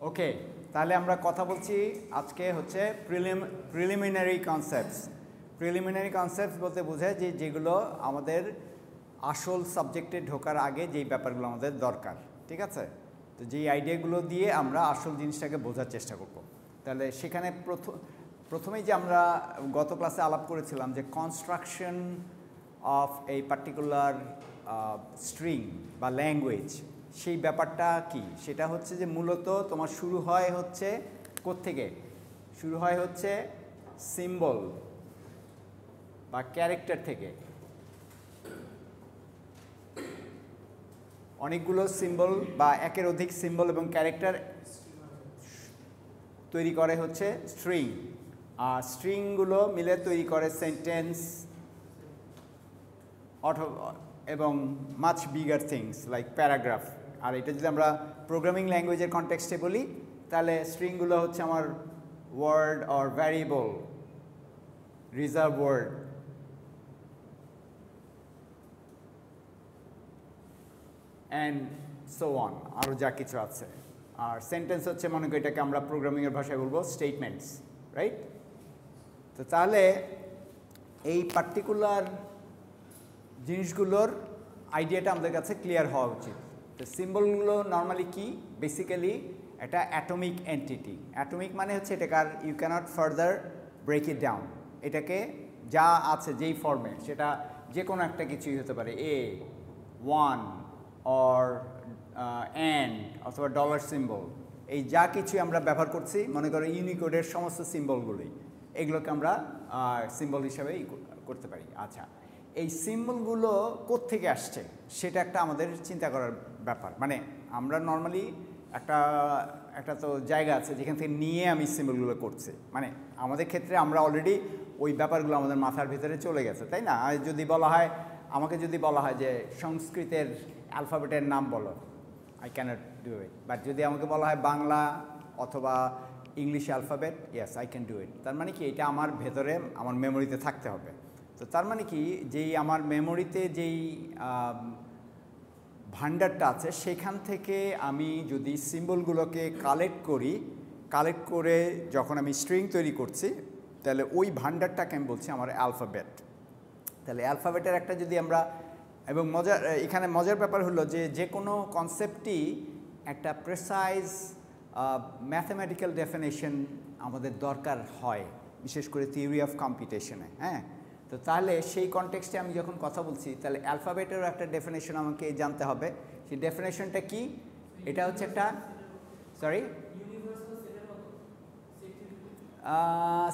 ওকে, তাহলে আমরা কথা বলছি আজকে হচ্ছে প্রিলিমিনারি কনসেপ্টস। প্রিলিমিনারি কনসেপ্টস বলতে বোঝায় যে যেগুলো আমাদের আসল সাবজেক্টে ঢোকার আগে যেই ব্যাপারগুলো আমাদের দরকার, ঠিক আছে? তো যেই আইডিয়াগুলো দিয়ে আমরা আসল জিনিসটাকে বোঝার চেষ্টা করব। তাহলে সেখানে প্রথমেই যে আমরা গত ক্লাসে আলাপ করেছিলাম যে কনস্ট্রাকশন অফ এই পার্টিকুলার স্ট্রিং বা ল্যাঙ্গুয়েজ, সেই ব্যাপারটা কি? সেটা হচ্ছে যে মূলত তোমার শুরু হয় হচ্ছে কোত্থেকে? শুরু হয় হচ্ছে সিম্বল বা ক্যারেক্টার থেকে। অনেকগুলো সিম্বল বা একের অধিক সিম্বল এবং ক্যারেক্টার তৈরি করে হচ্ছে স্ট্রিং, আর স্ট্রিংগুলো মিলে তৈরি করে সেন্টেন্স এবং much bigger things like paragraph. আর এটা যদি আমরা প্রোগ্রামিং ল্যাঙ্গুয়েজের কনটেক্সটে বলি তাহলে স্ট্রিংগুলো হচ্ছে আমার word or variable, reserved word, and so on, আরও যা কিছু আছে। আর সেন্টেন্স হচ্ছে মনে করি এটাকে আমরা প্রোগ্রামিংয়ের ভাষায় বলবো স্টেটমেন্টস, রাইট? তো তাহলে এই পার্টিকুলার জিনিসগুলোর আইডিয়াটা আমাদের কাছে ক্লিয়ার হওয়া উচিত। তো সিম্বলগুলো নর্মালি কি? বেসিক্যালি একটা অ্যাটমিক এন্টিটি। অ্যাটমিক মানে হচ্ছে এটাকার you can't further break it down. এটাকে যা আছে যেই ফর্মে, সেটা যে কোনো একটা কিছুই হতে পারে, এ, ওয়ান অর অ্যান্ড অথবা ডলার সিম্বল, এই যা কিছু আমরা ব্যবহার করছি মনে করো ইউনিকোডের সমস্ত সিম্বলগুলোই, এগুলোকে আমরা সিম্বল হিসাবে করতে পারি। আচ্ছা, এই সিম্বলগুলো কোত্থেকে আসছে সেটা একটা আমাদের চিন্তা করার ব্যাপার। মানে আমরা নর্মালি একটা তো জায়গা আছে যেখান থেকে নিয়ে আমি সিম্বলগুলো করছি। মানে আমাদের ক্ষেত্রে আমরা অলরেডি ওই ব্যাপারগুলো আমাদের মাথার ভিতরে চলে গেছে, তাই না? যদি বলা হয়, আমাকে যদি বলা হয় যে সংস্কৃতের অ্যালফাবেটের নাম বলো, I cannot do it. But যদি আমাকে বলা হয় বাংলা অথবা English alphabet, yes I can do it. তার মানে কি এটা আমার ভেতরে, আমার মেমোরিতে থাকতে হবে। তো তার মানে কি যেই আমার মেমোরিতে যেই ভান্ডারটা আছে সেখান থেকে আমি যদি সিম্বলগুলোকে কালেক্ট করে যখন আমি স্ট্রিং তৈরি করছি, তাহলে ওই ভান্ডারটাকে আমি বলছি আমার অ্যালফাবেট। তাহলে অ্যালফাবেটের একটা যদি আমরা, এবং এখানে মজার ব্যাপার হলো যে কোনো কনসেপ্টই একটা প্রেসাইজ ম্যাথমেটিক্যাল ডেফিনেশন আমাদের দরকার হয়, বিশেষ করে থিওরি অফ কম্পিউটেশনে। হ্যাঁ, তো তাহলে সেই কনটেক্সটে আমি যখন কথা বলছি তাহলে অ্যালফাবেটেরও একটা ডেফিনেশন আমাকে জানতে হবে। সেই ডেফিনেশনটা কি? এটা হচ্ছে একটা, সরি,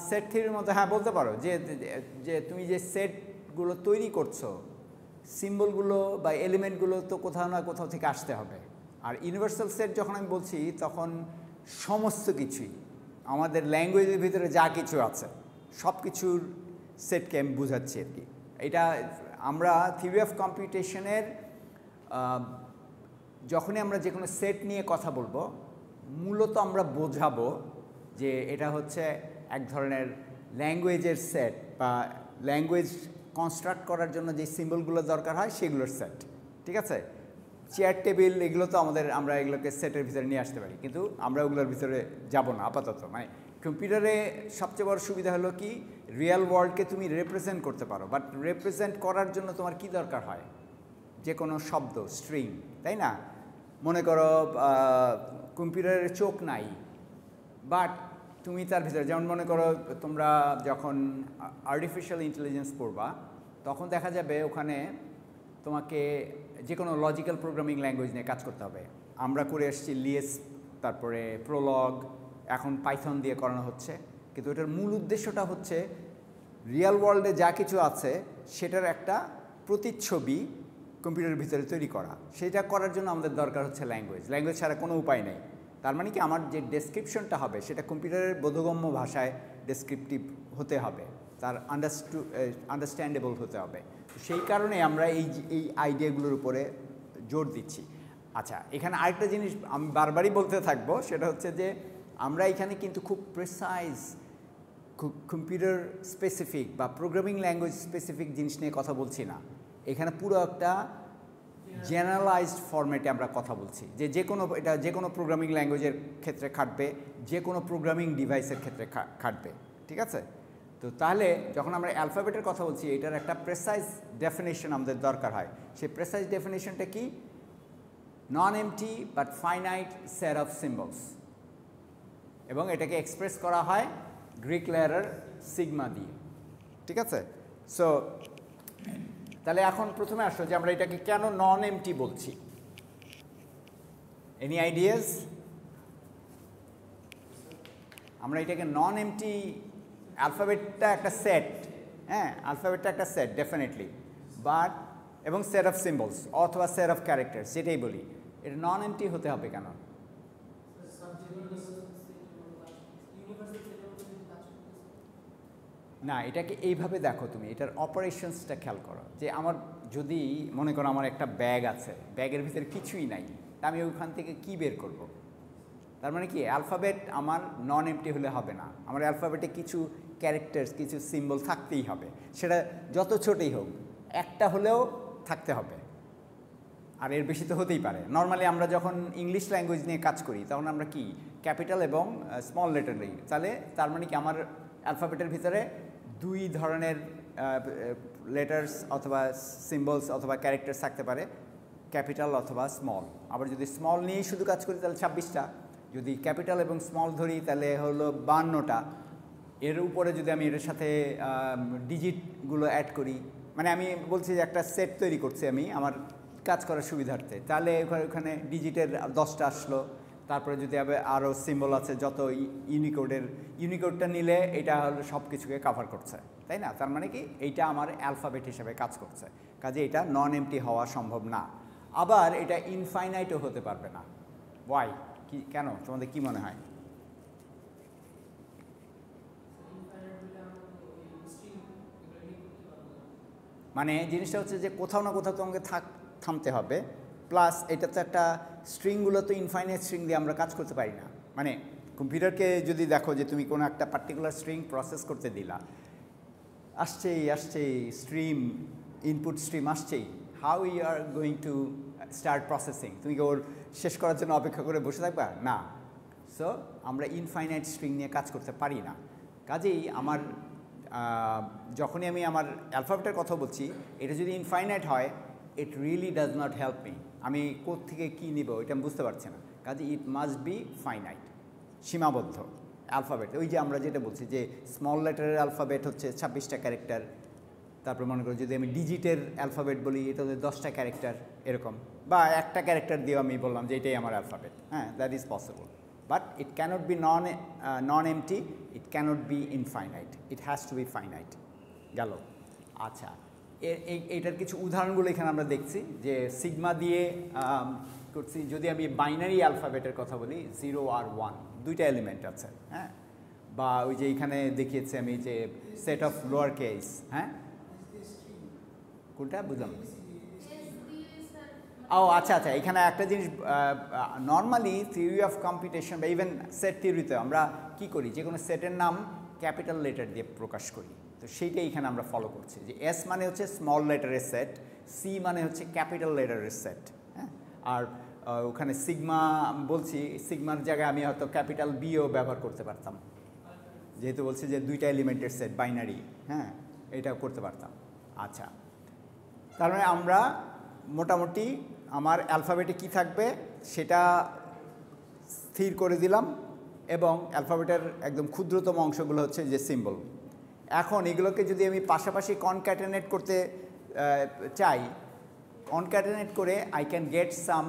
সেট থিওরির মতো, হ্যাঁ বলতে পারো যে তুমি যে সেটগুলো তৈরি করছো, সিম্বলগুলো বা এলিমেন্টগুলো তো কোথাও না কোথাও থেকে আসতে হবে। আর ইউনিভার্সাল সেট যখন আমি বলছি তখন সমস্ত কিছুই আমাদের ল্যাঙ্গুয়েজের ভিতরে যা কিছু আছে সব কিছুর সেটকে আমি বোঝাচ্ছি আর কি। এটা আমরা থিওরি অফ কম্পিউটেশনের যখনই আমরা যে কোনো সেট নিয়ে কথা বলবো, মূলত আমরা বোঝাবো যে এটা হচ্ছে এক ধরনের ল্যাঙ্গুয়েজের সেট বা ল্যাঙ্গুয়েজ কনস্ট্রাক্ট করার জন্য যে সিম্বলগুলো দরকার হয় সেগুলোর সেট, ঠিক আছে? চেয়ার টেবিল এগুলো তো আমরা এগুলোকে সেটের ভিতরে নিয়ে আসতে পারি, কিন্তু আমরা ওগুলোর ভিতরে যাব না আপাতত। মানে কম্পিউটারে সবচেয়ে বড় সুবিধা হলো কি, রিয়েল ওয়ার্ল্ডকে তুমি রিপ্রেজেন্ট করতে পারো, বাট রিপ্রেজেন্ট করার জন্য তোমার কি দরকার হয়? যে কোনো শব্দ, স্ট্রিং, তাই না? মনে করো কম্পিউটারের চোখ নাই, বাট তুমি তার ভিতরে, যেমন মনে করো তোমরা যখন আর্টিফিশিয়াল ইন্টেলিজেন্স পড়বা তখন দেখা যাবে ওখানে তোমাকে যে কোনো লজিক্যাল প্রোগ্রামিং ল্যাঙ্গুয়েজ নিয়ে কাজ করতে হবে। আমরা করে এসেছি লিএস, তারপরে প্রোলগ, এখন পাইথন দিয়ে করানো হচ্ছে। কিন্তু এটার মূল উদ্দেশ্যটা হচ্ছে রিয়েল ওয়ার্ল্ডে যা কিছু আছে সেটার একটা প্রতিচ্ছবি কম্পিউটারের ভিতরে তৈরি করা। সেটা করার জন্য আমাদের দরকার হচ্ছে ল্যাঙ্গুয়েজ ছাড়া কোনো উপায় নেই। তার মানে কি আমার যে ডেসক্রিপশনটা হবে সেটা কম্পিউটারের বোধগম্য ভাষায় ডেসক্রিপটিভ হতে হবে, তার আন্ডারস্ট্যান্ডেবল হতে হবে। সেই কারণে আমরা এই আইডিয়াগুলোর উপরে জোর দিচ্ছি। আচ্ছা, এখানে আরেকটা জিনিস আমি বারবারই বলতে থাকবো, সেটা হচ্ছে যে আমরা এখানে কিন্তু খুব প্রেসাইজ, কম্পিউটার স্পেসিফিক বা প্রোগ্রামিং ল্যাঙ্গুয়েজ স্পেসিফিক জিনিস নিয়ে কথা বলছি না। এখানে পুরো একটা জেনারেলাইজড ফরম্যাটে আমরা কথা বলছি, যে কোনো এটা যে কোনো প্রোগ্রামিং ল্যাঙ্গুয়েজের ক্ষেত্রে খাটবে, যে কোনো প্রোগ্রামিং ডিভাইসের ক্ষেত্রে খাটবে, ঠিক আছে? তো তাহলে যখন আমরা অ্যালফাবেটের কথা বলছি, এটার একটা প্রেসাইজ ডেফিনেশন আমাদের দরকার হয়। সেই প্রেসাইজ ডেফিনেশনটা কি? নন MT but finite set of symbols, এবং এটাকে এক্সপ্রেস করা হয় গ্রিক লেটার সিগমা দিয়ে, ঠিক আছে? সো তাহলে এখন প্রথমে আসো যে আমরা এটাকে কেন নন এমটি বলছি। Any ideas? আমরা এটাকে নন এমটি, অ্যালফাবেটটা একটা সেট, হ্যাঁ, অ্যালফাবেটটা একটা সেট ডেফিনেটলি, বাট এবং সেট অফ সিম্বলস অথবা সেট অফ ক্যারেক্টার, যেটাই বলি, এটা নন এমটি হতে হবে কেন? না, এটাকে এইভাবে দেখো তুমি, এটার অপারেশনসটা খেয়াল করো। যে আমার যদি মনে করো আমার একটা ব্যাগ আছে, ব্যাগের ভিতরে কিছুই নাই, তা আমি ওইখান থেকে কি বের করব? তার মানে কি অ্যালফাবেট আমার নন এমটি হলে হবে না, আমার অ্যালফাবেটে কিছু ক্যারেক্টার্স, কিছু সিম্বল থাকতেই হবে, সেটা যত ছোটই হোক, একটা হলেও থাকতে হবে, আর এর বেশি তো হতেই পারে। নর্মালি আমরা যখন ইংলিশ ল্যাঙ্গুয়েজ নিয়ে কাজ করি তখন আমরা কি ক্যাপিটাল এবং স্মল লেটার নিই, তাহলে তার মানে কি আমার অ্যালফাবেটের ভিতরে দুই ধরনের লেটার্স অথবা সিম্বলস অথবা ক্যারেক্টার্স থাকতে পারে, ক্যাপিটাল অথবা স্মল। আবার যদি স্মল নিয়েই শুধু কাজ করি তাহলে 26টা, যদি ক্যাপিটাল এবং স্মল ধরি তাহলে হলো 52টা। এর উপরে যদি আমি এর সাথে ডিজিটগুলো অ্যাড করি, মানে আমি বলছি যে একটা সেট তৈরি করছি আমি আমার কাজ করার সুবিধার্থে, তাহলে ওখানে ডিজিটের 10টা আসলো। তারপরে যদি আরও সিম্বল আছে, যত ইউনিকোডটা নিলে এটা হলো সব কিছুকে কাভার করছে, তাই না? তার মানে কি এইটা আমার অ্যালফাবেট হিসেবে কাজ করছে, কাজে এটা নন এমটি হওয়া সম্ভব না। আবার এটা ইনফাইনাইটও হতে পারবে না। ওয়াই? কি, কেন, তোমাদের কি মনে হয়? মানে জিনিসটা হচ্ছে যে কোথাও না কোথাও তোমাকে থামতে হবে, প্লাস এটা তো একটা স্ট্রিংগুলো তো ইনফাইনাইট স্ট্রিং দিয়ে আমরা কাজ করতে পারি না। মানে কম্পিউটারকে যদি দেখো যে তুমি কোনো একটা পার্টিকুলার স্ট্রিং প্রসেস করতে দিলা, আসছেই স্ট্রিম, ইনপুট স্ট্রিম আসছেই, how you are going to start processing? তুমি কি ওর শেষ করার জন্য অপেক্ষা করে বসে থাকবা? না। সো আমরা ইনফাইনাইট স্ট্রিং নিয়ে কাজ করতে পারি না। কাজেই আমার যখনই আমি আমার অ্যালফাবেটের কথা বলছি, এটা যদি ইনফাইনাইট হয়, it really does not help me. আমি কোত্থেকে কী নিব এটা আমি বুঝতে পারছি না। কাজে ইট মাস্ট বি ফাইনাইট, সীমাবদ্ধ অ্যালফাবেট। ওই যে আমরা যেটা বলছি যে স্মল লেটারের অ্যালফাবেট হচ্ছে 26টা ক্যারেক্টার, তারপর মনে করো যদি আমি ডিজিটের অ্যালফাবেট বলি এটা হচ্ছে 10টা ক্যারেক্টার, এরকম, বা একটা ক্যারেক্টার দিয়ে আমি বললাম যে এটাই আমার অ্যালফাবেট। হ্যাঁ, that is possible, but it cannot be non empty, it cannot be infinite, it has to be finite. গেল? আচ্ছা, এইটার কিছু উদাহরণগুলো এখানে আমরা দেখছি যে সিগমা দিয়ে করছি। যদি আমি বাইনারি অ্যালফাবেটের কথা বলি, 0 আর 1 দুইটা এলিমেন্ট আছে, হ্যাঁ, বা ওই যে এইখানে দেখিয়েছি আমি যে সেট অফ লোয়ার কেস, হ্যাঁ, কোনটা বুঝলাম? ও আচ্ছা, এখানে একটা জিনিস, নর্মালি থিওরি অফ কম্পিউটেশন বা ইভেন সেট থিওরিতে আমরা কি করি, যে কোনো সেটের নাম ক্যাপিটাল লেটার দিয়ে প্রকাশ করি। তো সেইটাই এখানে আমরা ফলো করছি, যে এস মানে হচ্ছে স্মল লেটারের সেট, সি মানে হচ্ছে ক্যাপিটাল লেটারের সেট, হ্যাঁ। আর ওখানে সিগমা বলছি, সিগমার জায়গায় আমি হয়তো ক্যাপিটাল বিও ব্যবহার করতে পারতাম, যেহেতু বলছি যে দুইটা এলিমেন্টের সেট বাইনারি, হ্যাঁ, এটাও করতে পারতাম। আচ্ছা, তার মানে আমরা মোটামুটি আমার অ্যালফাবেটে কি থাকবে সেটা স্থির করে দিলাম, এবং অ্যালফাবেটের একদম ক্ষুদ্রতম অংশগুলো হচ্ছে যে সিম্বল। এখন এগুলোকে যদি আমি পাশাপাশি কনক্যাটেনেট করতে চাই, কনক্যাটেনেট করে I can get some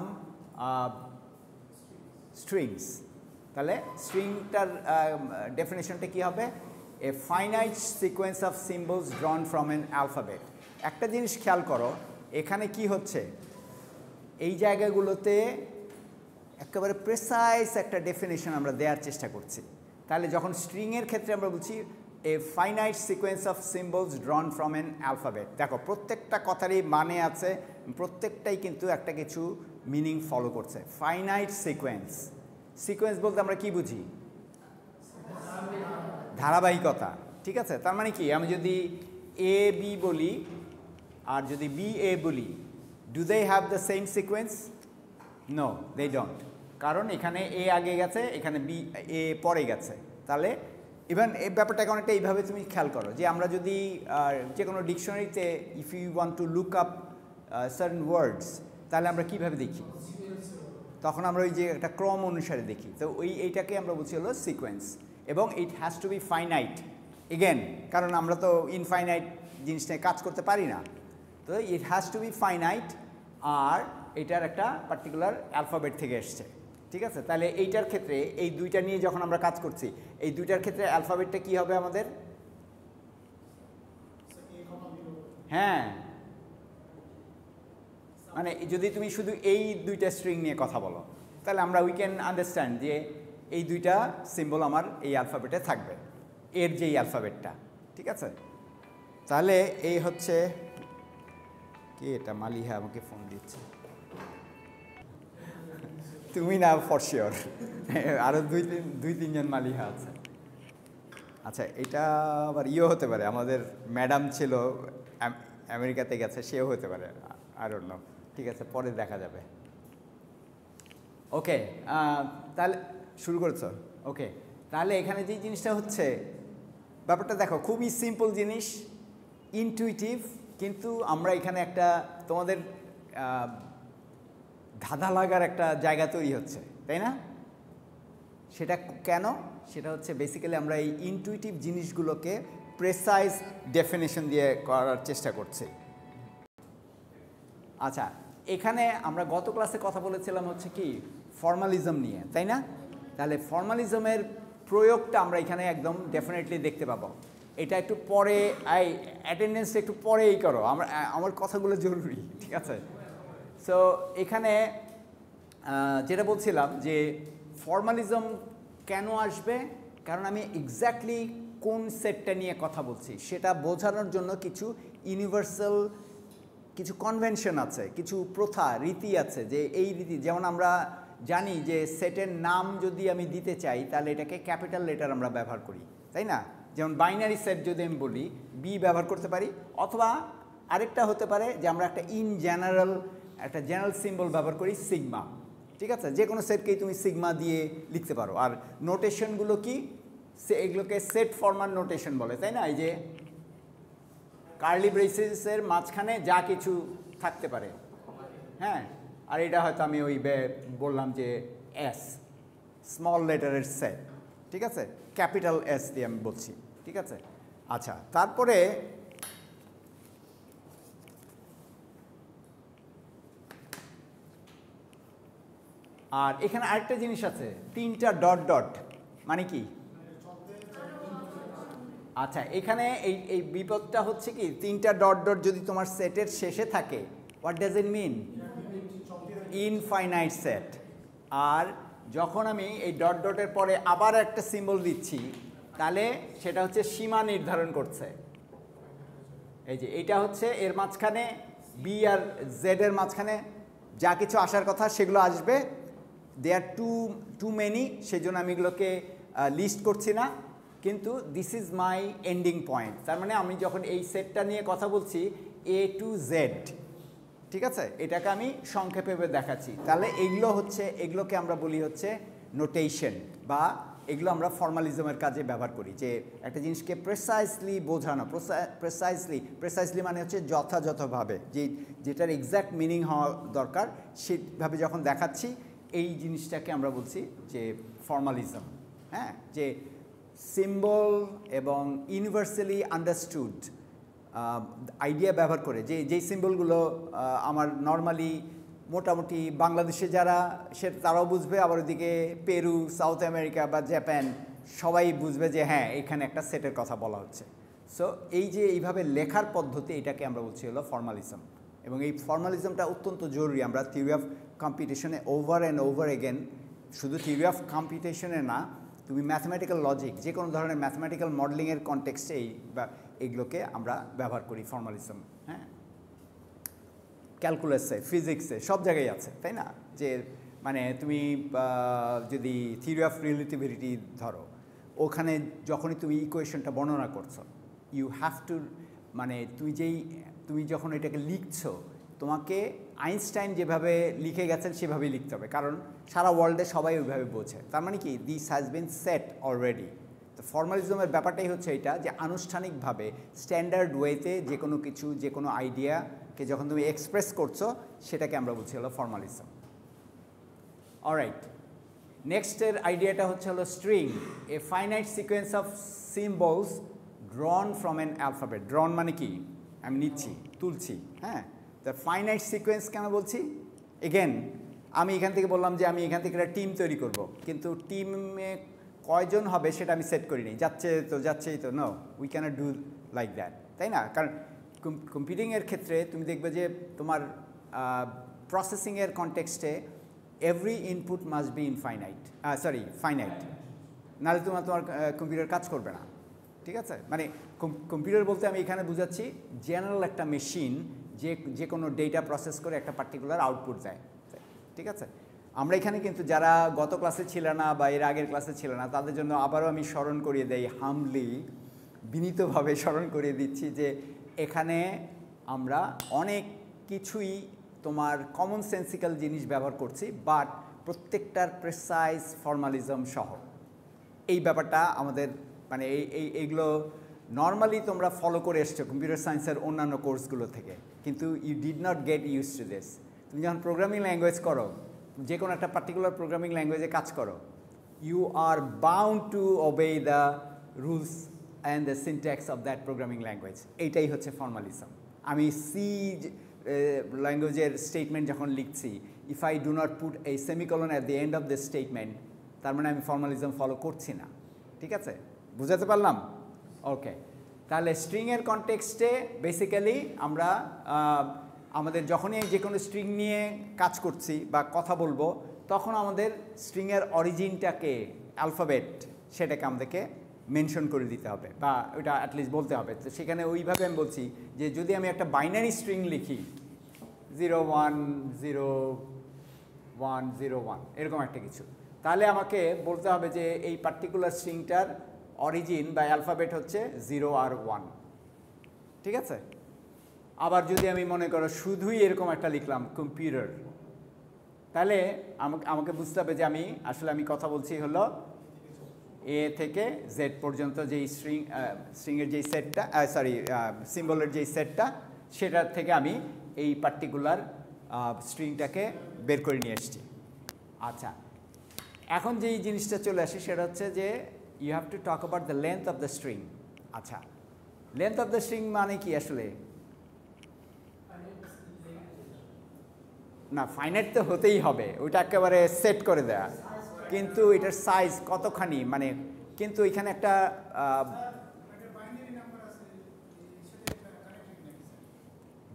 strings. তাহলে স্ট্রিংটার ডেফিনেশনটা কী হবে? এ finite sequence of symbols ড্রন from an alphabet. একটা জিনিস খেয়াল করো, এখানে কি হচ্ছে, এই জায়গাগুলোতে একেবারে প্রেসাইজ একটা ডেফিনেশন আমরা দেওয়ার চেষ্টা করছি। তাহলে যখন স্ট্রিংয়ের ক্ষেত্রে আমরা বলছি এ finite sequence of symbols ড্রন from an alphabet, দেখো প্রত্যেকটা কথারই মানে আছে, প্রত্যেকটাই কিন্তু একটা কিছু মিনিং ফলো করছে। ফাইনাইট সিকোয়েন্স, সিকোয়েন্স বলতে আমরা কি বুঝি? ধারাবাহিকতা, ঠিক আছে। তার মানে কি, আমি যদি এ বি বলি আর যদি বি এ বলি, do they have the same sequence? No, they don't. কারণ এখানে এ আগে গেছে, এখানে বি এ পরে গেছে। তাহলে ইভেন এই ব্যাপারটাকে অনেকটা এইভাবে তুমি খেয়াল করো যে আমরা যদি যে কোনো ডিকশনারিতে if you want to look up certain words, তাহলে আমরা কীভাবে দেখি? তখন আমরা ওই যে একটা ক্রম অনুসারে দেখি। তো এইটাকে আমরা বলছি হলো সিকোয়েন্স, এবং it has to be finite again, কারণ আমরা তো ইনফাইনাইট জিনিস নিয়ে কাজ করতে পারি না। তো it has to be finite, আর এটার একটা পার্টিকুলার অ্যালফাবেট থেকে এসছে, ঠিক আছে? তাহলে এইটার ক্ষেত্রে এই দুইটা নিয়ে যখন আমরা কাজ করছি, এই দুইটার ক্ষেত্রে অ্যালফাবেটটা কী হবে আমাদের? হ্যাঁ, মানে যদি তুমি শুধু এই দুইটা স্ট্রিং নিয়ে কথা বলো, তাহলে আমরা উই ক্যান আন্ডারস্ট্যান্ড যে এই দুইটা সিম্বল আমার এই অ্যালফাবেটে থাকবে, এর যেই অ্যালফাবেটটা, ঠিক আছে? তাহলে এই হচ্ছে কি, এটা মালিহা আমাকে ফোন দিচ্ছে। তুমি না ফর শিওর, আরও দুই তিনজন মালিহা আছে। আচ্ছা, এটা আবার ইয়েও হতে পারে, আমাদের ম্যাডাম ছিল আমেরিকাতে গেছে, সেও হতে পারে, আই ডোন্ট নো। ঠিক আছে, পরে দেখা যাবে। ওকে, তাহলে শুরু করেছো? ওকে, তাহলে এখানে যে জিনিসটা হচ্ছে, ব্যাপারটা দেখো খুবই সিম্পল জিনিস, ইনটুইটিভ, কিন্তু আমরা এখানে একটা তোমাদের ধাঁধা লাগার একটা জায়গা তৈরি হচ্ছে, তাই না? সেটা কেন? সেটা হচ্ছে বেসিক্যালি আমরা এই ইনটুইটিভ জিনিসগুলোকে প্রেসাইজ ডেফিনেশন দিয়ে করার চেষ্টা করছি। আচ্ছা, এখানে আমরা গত ক্লাসে কথা বলেছিলাম হচ্ছে কি ফর্মালিজম নিয়ে, তাই না? তাহলে ফর্মালিজমের প্রয়োগটা আমরা এখানে একদম ডেফিনেটলি দেখতে পাবো। এটা একটু পরে, অ্যাটেন্ডেন্সটা একটু পরেই করো, আমার কথাগুলো জরুরি, ঠিক আছে? সো এখানে যেটা বলছিলাম যে ফর্মালিজম কেন আসবে, কারণ আমি এক্স্যাক্টলি কোন সেটটা নিয়ে কথা বলছি সেটা বোঝানোর জন্য কিছু ইউনিভার্সাল কিছু কনভেনশন আছে, কিছু প্রথা রীতি আছে, যে এই রীতি, যেমন আমরা জানি যে সেটের নাম যদি আমি দিতে চাই তাহলে এটাকে ক্যাপিটাল লেটার আমরা ব্যবহার করি, তাই না? যেমন বাইনারি সেট যদি আমি বলি, বি ব্যবহার করতে পারি, অথবা আরেকটা হতে পারে যে আমরা একটা একটা জেনারেল সিম্বল ব্যবহার করি, সিগমা, ঠিক আছে? যে কোনো সেটকেই তুমি সিগমা দিয়ে লিখতে পারো। আর নোটেশনগুলো কি, এগুলোকে সেট ফরম্যাট নোটেশন বলে, তাই না? এই যে কার্লি ব্রেসেসের মাঝখানে যা কিছু থাকতে পারে, হ্যাঁ। আর এটা হয়তো আমি ওই বললাম যে এস, স্মল লেটারের সেট, ঠিক আছে? ক্যাপিটাল এস দিয়ে আমি বলছি, ঠিক আছে? আচ্ছা, তারপরে আর এখানে আরেকটা জিনিস আছে, তিনটা ডট ডট মানে কি? আচ্ছা, এখানে এই বিপদটা হচ্ছে কি, তিনটা ডট ডট যদি তোমার সেটের শেষে থাকে, what does it mean? Infinite set. আর যখন আমি এই ডট ডটের পরে আবার একটা সিম্বল দিচ্ছি, তাহলে সেটা হচ্ছে সীমা নির্ধারণ করছে। এই যে এইটা হচ্ছে এর মাঝখানে বি আর জেড এর মাঝখানে যা কিছু আসার কথা সেগুলো আসবে, দে আর টু মেনি, সেই জন্য আমি এগুলোকে লিস্ট করছি না, কিন্তু this is my ending point. তার মানে আমি যখন এই সেটটা নিয়ে কথা বলছি এ টু জেড, ঠিক আছে, এটাকে আমি সংক্ষেপে দেখাচ্ছি। তাহলে এগুলোকে আমরা বলি হচ্ছে নোটেশন, বা এগুলো আমরা ফর্মালিজমের কাজে ব্যবহার করি, যে একটা জিনিসকে প্রেসাইসলি বোঝানো। প্রেসাইসলি মানে হচ্ছে যথাযথভাবে, যেটার এক্স্যাক্ট মিনিং হওয়া দরকার সেভাবে যখন দেখাচ্ছি, এই জিনিসটাকে আমরা বলছি যে ফর্মালিজম। হ্যাঁ, যে সিম্বল এবং ইউনিভার্সালি আন্ডারস্টুড আইডিয়া ব্যবহার করে, যেই সিম্বলগুলো আমার নর্মালি মোটামুটি বাংলাদেশে যারা তারাও বুঝবে, আবার ওদিকে পেরু, সাউথ আমেরিকা বা জাপান সবাই বুঝবে যে হ্যাঁ, এখানে একটা সেটের কথা বলা হচ্ছে। সো এইভাবে লেখার পদ্ধতি, এটাকে আমরা বলছি হলো ফর্মালিজম। এবং এই ফর্মালিজমটা অত্যন্ত জরুরি। আমরা থিওরি অফ কম্পিটিশনে ওভার অ্যান্ড ওভার এগেন, শুধু থিওরি অফ কম্পিটিশনে না, তুমি ম্যাথমেটিক্যাল লজিক, যে কোনো ধরনের ম্যাথমেটিক্যাল মডেলিংয়ের কনটেক্সটে এগুলোকে আমরা ব্যবহার করি ফর্মালিজম। হ্যাঁ, ক্যালকুলাসে, ফিজিক্সে, সব জায়গায় আছে, তাই না? যে মানে তুমি যদি থিওরি অফ রিলেটিভিটি ধরো, ওখানে যখনই তুমি ইকুয়েশনটা বর্ণনা করছো, ইউ হ্যাভ টু, মানে তুমি যখন এটাকে লিখছো, তোমাকে আইনস্টাইন যেভাবে লিখে গেছেন সেভাবেই লিখতে হবে, কারণ সারা ওয়ার্ল্ডে সবাই ওইভাবে বোঝে। তার মানে কি, this has been set already. তো ফর্মালিজমের ব্যাপারটাই হচ্ছে এটা, যে আনুষ্ঠানিকভাবে স্ট্যান্ডার্ড ওয়েতে যে কোনো কিছু, যে কোনো আইডিয়াকে যখন তুমি এক্সপ্রেস করছো, সেটাকে আমরা বলছি হলো ফর্মালিজম। অলরাইট, নেক্সটের আইডিয়াটা হচ্ছে হলো string, A finite sequence of symbols ড্রন from an alphabet. ড্রন মানে কি, আমি নিচ্ছি, তুলছি, হ্যাঁ। দ্য ফাইনাইট সিকোয়েন্স কেন বলছি? এগেন, আমি এখান থেকে বললাম যে আমি এখান থেকে একটা টিম তৈরি করব, কিন্তু টিমে কয়জন হবে সেটা আমি সেট করিনি, যাচ্ছেই তো, no, we can't do like that, তাই না? কারণ কম্পিউটিংয়ের ক্ষেত্রে তুমি দেখবে যে তোমার প্রসেসিংয়ের কনটেক্সটে every input must be finite, নাহলে তোমার কম্পিউটার কাজ করবে না, ঠিক আছে? মানে কম্পিউটার বলতে আমি এখানে বুঝাচ্ছি জেনারেল একটা মেশিন যে কোনো ডেটা প্রসেস করে একটা পার্টিকুলার আউটপুট দেয়, ঠিক আছে? আমরা এখানে কিন্তু যারা গত ক্লাসে ছিল না বা এর আগের ক্লাসে ছিল না, তাদের জন্য আবারও আমি স্মরণ করিয়ে দেই, হামলি, বিনীতভাবে স্মরণ করিয়ে দিচ্ছি যে এখানে আমরা অনেক কিছুই তোমার কমন সেন্সিক্যাল জিনিস ব্যবহার করছি, বাট প্রত্যেকটার প্রেসাইজ ফর্মালিজম সহ। এই ব্যাপারটা আমাদের মানে এইগুলো নর্মালি তোমরা ফলো করে এসছো কম্পিউটার সায়েন্সের অন্যান্য কোর্সগুলো থেকে, কিন্তু you did not get use to this. তুমি যখন প্রোগ্রামিং ল্যাঙ্গুয়েজ করো, যে কোনো একটা পার্টিকুলার প্রোগ্রামিং ল্যাঙ্গুয়েজে কাজ করো, you are bound to obey the rules and the syntax of that programming language. এইটাই হচ্ছে ফর্মালিজম। আমি সি ল্যাঙ্গুয়েজের স্টেটমেন্ট যখন লিখছি, if I do not put এই semicolon at the end of the statement, তার মানে আমি ফর্মালিজম ফলো করছি না, ঠিক আছে? বুঝাতে পারলাম? ওকে, তাহলে স্ট্রিংয়ের কনটেক্সটে বেসিক্যালি আমরা আমাদের যখনই যে কোনো স্ট্রিং নিয়ে কাজ করছি বা কথা বলবো, তখন আমাদের স্ট্রিংয়ের অরিজিনটাকে, অ্যালফাবেট, সেটাকে আমাদেরকে মেনশন করে দিতে হবে বা ওইটা অ্যাটলিস্ট বলতে হবে। তো সেখানে ওইভাবে আমি বলছি যে যদি আমি একটা বাইনারি স্ট্রিং লিখি 010101 এরকম একটা কিছু, তাহলে আমাকে বলতে হবে যে এই পার্টিকুলার স্ট্রিংটার অরিজিন বা অ্যালফাবেট হচ্ছে 0 আর 1, ঠিক আছে? আবার যদি আমি মনে করো শুধুই এরকম একটা লিখলাম কম্পিউটার, তাহলে আমাকে বুঝতে হবে যে আমি কথা বলছি হলো এ থেকে জেড পর্যন্ত যেই স্ট্রিংয়ের যেই সেটটা, সিম্বলের যেই সেটটা, সেটার থেকে আমি এই পার্টিকুলার স্ট্রিংটাকে বের করে নিয়ে এসেছি। আচ্ছা, এখন যেই জিনিসটা চলে আসে সেটা হচ্ছে যে you have to talk about the length of the string. আচ্ছা, length of the string মানে কি আসলে? না, ফাইনাইট তো হতেই হবে, ওইটা একেবারে সেট করে দেয়া, কিন্তু এটার সাইজ কতখানি, মানে কিন্তু এখানে একটা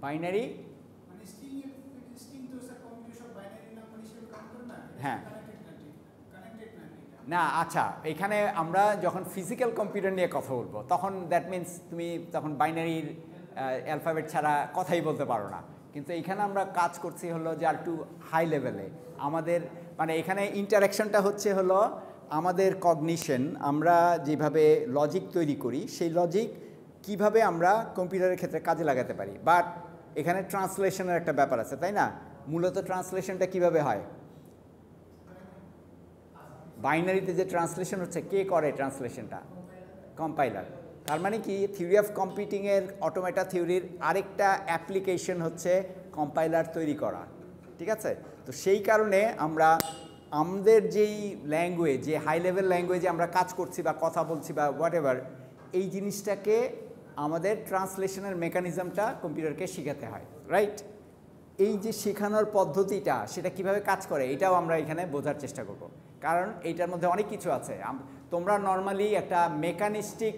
বাইনারি, হ্যাঁ, না, আচ্ছা, এখানে আমরা যখন ফিজিক্যাল কম্পিউটার নিয়ে কথা বলবো তখন দ্যাট মিনস তুমি তখন বাইনারির অ্যালফাবেট ছাড়া কথাই বলতে পারো না, কিন্তু এখানে আমরা কাজ করছি হলো যে আর একটু হাই লেভেলে আমাদের, মানে এখানে ইন্টারাকশনটা হচ্ছে হলো আমাদের কগনিশন, আমরা যেভাবে লজিক তৈরি করি সেই লজিক কিভাবে আমরা কম্পিউটারের ক্ষেত্রে কাজে লাগাতে পারি। বাট এখানে ট্রান্সলেশনের একটা ব্যাপার আছে, তাই না? মূলত ট্রান্সলেশনটা কিভাবে হয়? বাইনারিতে যে ট্রান্সলেশন হচ্ছে, কে করে ট্রান্সলেশনটা? কম্পাইলার। তার মানে কি, থিওরি অফ কম্পিউটিংয়ের অটোমেটা থিওরির আরেকটা অ্যাপ্লিকেশন হচ্ছে কম্পাইলার তৈরি করা, ঠিক আছে? তো সেই কারণে আমরা আমাদের যেই ল্যাঙ্গুয়েজ, যে হাই লেভেল ল্যাঙ্গুয়েজে আমরা কাজ করছি বা কথা বলছি বা হোয়াট এভার, এই জিনিসটাকে আমাদের ট্রান্সলেশনের মেকানিজমটা কম্পিউটারকে শেখাতে হয়, রাইট? এই যে শেখানোর পদ্ধতিটা, সেটা কিভাবে কাজ করে এটাও আমরা এখানে বোঝার চেষ্টা করব, কারণ এইটার মধ্যে অনেক কিছু আছে। তোমরা নর্মালি একটা মেকানিস্টিক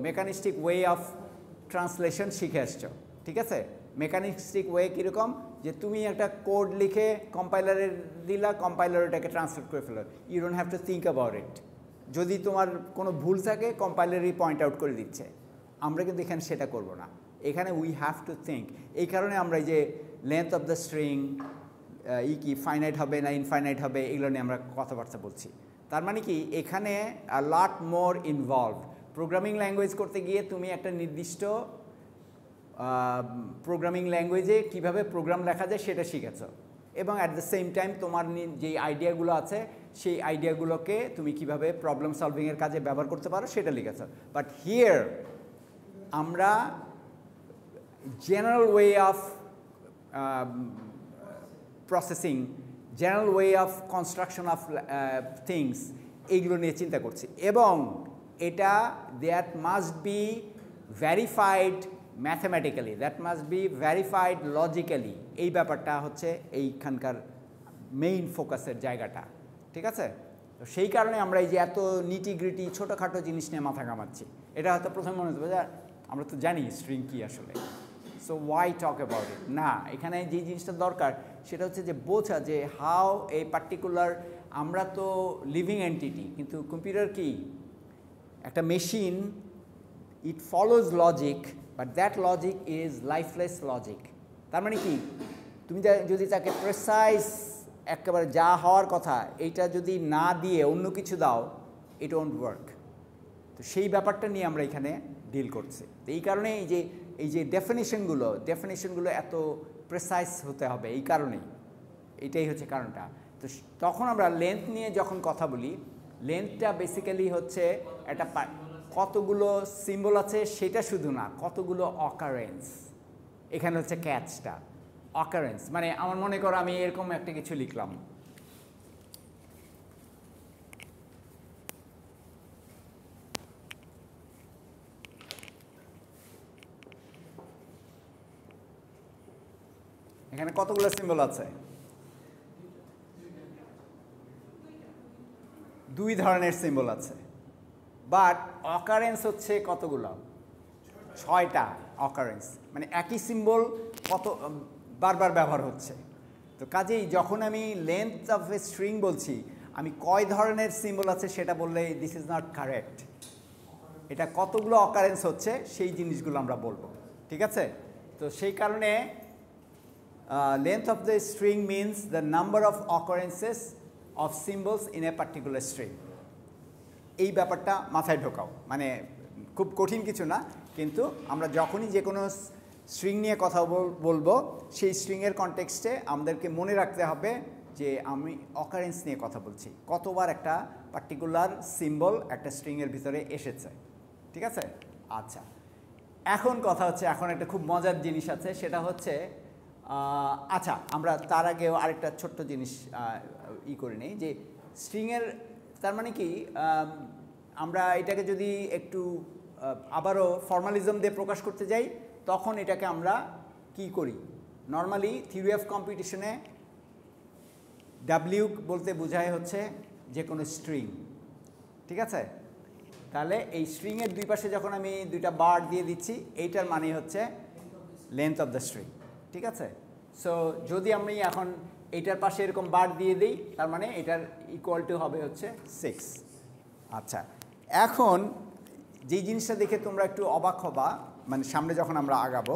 মেকানিস্টিক ওয়ে অফ ট্রান্সলেশন শিখে আসছো, ঠিক আছে? মেকানিস্টিক ওয়ে কীরকম, যে তুমি একটা কোড লিখে কম্পাইলারে দিলা, কম্পাইলার ওটাকে ট্রান্সলেট করে ফেলো, you don't have to think about it. যদি তোমার কোনো ভুল থাকে কম্পাইলারই পয়েন্ট আউট করে দিচ্ছে। আমরা কিন্তু এখানে সেটা করব না, এখানে উই হ্যাভ টু থিঙ্ক। এই কারণে আমরা এই যে লেন্থ অফ দ্য স্ট্রিং কি ফাইনাইট হবে না ইনফাইনাইট হবে, এগুলো নিয়ে আমরা কথাবার্তা বলছি। তার মানে কি, এখানে লট মোর ইনভলভড। প্রোগ্রামিং ল্যাঙ্গুয়েজ করতে গিয়ে তুমি একটা নির্দিষ্ট প্রোগ্রামিং ল্যাঙ্গুয়েজে কীভাবে প্রোগ্রাম লেখা যায় সেটা শিখেছো, এবং অ্যাট দ্য সেম টাইম তোমার যেই আইডিয়াগুলো আছে সেই আইডিয়াগুলোকে তুমি কিভাবে প্রবলেম সলভিংয়ের কাজে ব্যবহার করতে পারো সেটা লিখেছো। বাট হিয়ার আমরা general way of processing, general way of construction of things, এইগুলো নিয়ে চিন্তা করছি, এবং এটা that must be verified mathematically, that must be verified logically. এই ব্যাপারটা হচ্ছে এইখানকার মেইন ফোকাসের জায়গাটা, ঠিক আছে? তো সেই কারণে আমরা এই যে এত নিটিগ্রিটি ছোটোখাটো জিনিস নিয়ে মাথা ঘামাচ্ছি। এটা হয়তো প্রথমে মনে হচ্ছে আমরা তো জানি স্ট্রিং কী আসলে, so why talk about it. না, এখানে যে জিনিসটা দরকার সেটা হচ্ছে যে বোঝা যে হাউ এই পার্টিকুলার, আমরা তো লিভিং এন্টিটি, কিন্তু কম্পিউটার কি একটা machine, it follows logic, but that logic is lifeless logic. তার মানে কি, তুমি যদি তাকে প্রেসাইজ একেবারে যা হওয়ার কথা এইটা যদি না দিয়ে অন্য কিছু দাও, ইট ওয়ন্ট ওয়ার্ক। তো সেই ব্যাপারটা নিয়ে আমরা এখানে ডিল করছি। তো এই কারণে এই যে ডেফিনেশনগুলো এত প্রেসাইজ হতে হবে, এই কারণেই, এটাই হচ্ছে কারণটা। তো তখন আমরা লেন্থ নিয়ে যখন কথা বলি, লেন্থটা বেসিক্যালি হচ্ছে একটা কতগুলো সিম্বল আছে সেটা শুধু না, কতগুলো অকারেন্স। এখানে হচ্ছে ক্যাচটা, অকারেন্স। মানে আমার মনে করো আমি এরকম একটা কিছু লিখলাম, এখানে কতগুলো সিম্বল আছে? দুই ধরনের সিম্বল আছে, বাট অকারেন্স হচ্ছে কতগুলো? 6টা অকারেন্স। মানে একই সিম্বল কত বারবার ব্যবহার হচ্ছে। তো কাজেই যখন আমি লেন্থ অফ এ স্ট্রিং বলছি, আমি কয় ধরনের সিম্বল আছে সেটা বললে দিস ইজ নট কারেক্ট। এটা কতগুলো অকারেন্স হচ্ছে সেই জিনিসগুলো আমরা বলবো, ঠিক আছে? তো সেই কারণে length of the string means the number of occurrences of symbols in a particular string. এই ব্যাপারটা মাথায় ঢোকাও, মানে খুব কঠিন কিছু না, কিন্তু আমরা যখনই যে কোনো স্ট্রিং নিয়ে কথা বলবো সেই স্ট্রিংয়ের কনটেক্সটে আমাদেরকে মনে রাখতে হবে যে আমি অকারেন্স নিয়ে কথা বলছি, কতবার একটা পার্টিকুলার সিম্বল একটা স্ট্রিংয়ের ভিতরে এসেছে, ঠিক আছে? আচ্ছা, এখন কথা হচ্ছে, এখন একটা খুব মজার জিনিস আছে, সেটা হচ্ছে আচ্ছা আমরা তার আগেও আরেকটা ছোট্ট জিনিস করে নিই, যে স্ট্রিংয়ের তার মানে কি, আমরা এটাকে যদি একটু আবারও ফর্মালিজম দিয়ে প্রকাশ করতে যাই, তখন এটাকে আমরা কি করি? নর্মালি থিওরি অফ কম্পিটিশনে ডাব্লিউ বলতে বোঝায় হচ্ছে যে কোনো স্ট্রিং, ঠিক আছে? তাহলে এই স্ট্রিংয়ের দুই পাশে যখন আমি দুইটা বার দিয়ে দিচ্ছি, এইটার মানে হচ্ছে লেন্থ অফ দ্য স্ট্রিং, ঠিক আছে? সো যদি আমি এখন এটার পাশে এরকম বার দিয়ে দিই, তার মানে এটার ইকুয়াল টু হবে হচ্ছে 6। আচ্ছা, এখন যেই জিনিসটা দেখে তোমরা একটু অবাক হবা, মানে সামনে যখন আমরা আগাবো,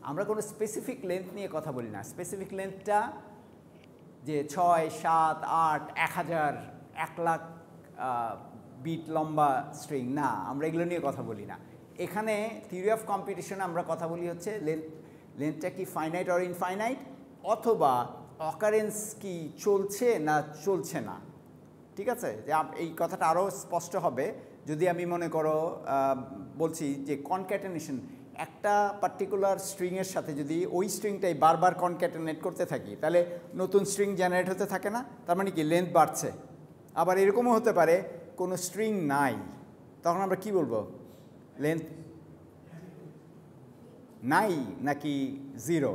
আমরা কোনো স্পেসিফিক লেন্থ নিয়ে কথা বলি না। স্পেসিফিক লেন্থটা যে 6, 7, 8, 1000, 1 লাখ বিট লম্বা স্ট্রিং, না, আমরা এগুলো নিয়ে কথা বলি না। এখানে থিওরি অফ কম্পিটিশনে আমরা কথা বলি হচ্ছে লেন্থটা কি ফাইনাইট অর ইনফাইনাইট, অথবা অকারেন্স কি চলছে না চলছে না, ঠিক আছে? যে এই কথাটা আরও স্পষ্ট হবে যদি আমি মনে করো বলছি যে কনক্যাটেনেশন, একটা পার্টিকুলার স্ট্রিংয়ের সাথে যদি ওই স্ট্রিংটাই বারবার কনক্যাটেনেট করতে থাকি, তাহলে নতুন স্ট্রিং জেনারেট হতে থাকে না? তার মানে কি লেন্থ বাড়ছে। আবার এরকমও হতে পারে কোনো স্ট্রিং নাই, তখন আমরা কি বলবো? লেন্থ নাই নাকি 0?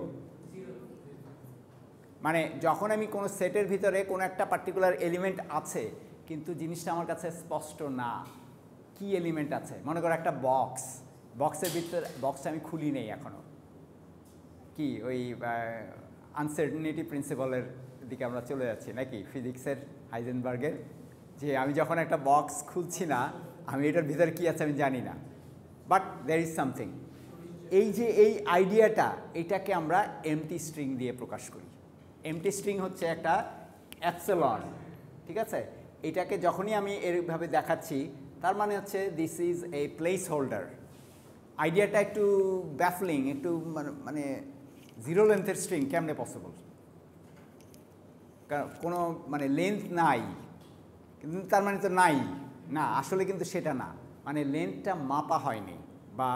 মানে যখন আমি কোনো সেটের ভিতরে কোনো একটা পার্টিকুলার এলিমেন্ট আছে, কিন্তু জিনিসটা আমার কাছে স্পষ্ট না, কি এলিমেন্ট আছে। মনে করো একটা বক্সের ভিতরে, বক্সটা আমি খুলি নেই এখনও, কি ওই আনসার্টেনিটি প্রিন্সিপালের দিকে আমরা চলে যাচ্ছি নাকি, ফিজিক্সের হাইজেনবার্গের, যে আমি যখন একটা বক্স খুলছি না, আমি এটার ভিতরে কী আছে আমি জানি না, বাট দ্যার ইজ সামথিং। এই যে এই আইডিয়াটা, এটাকে আমরা এমটি স্ট্রিং দিয়ে প্রকাশ করি। এমটি স্ট্রিং হচ্ছে একটা অ্যাপসিলন, ঠিক আছে? এটাকে যখনই আমি এরভাবে দেখাচ্ছি, তার মানে হচ্ছে this is a place holder. আইডিয়াটা একটু ব্যাফলিং, একটু মানে জিরো লেন্থের স্ট্রিং কেমনে পসিবল? কারণ কোনো মানে লেন্থ নাই, কিন্তু তার মানে তো নাই না, আসলে কিন্তু সেটা না, মানে লেন্থটা মাপা হয়নি, বা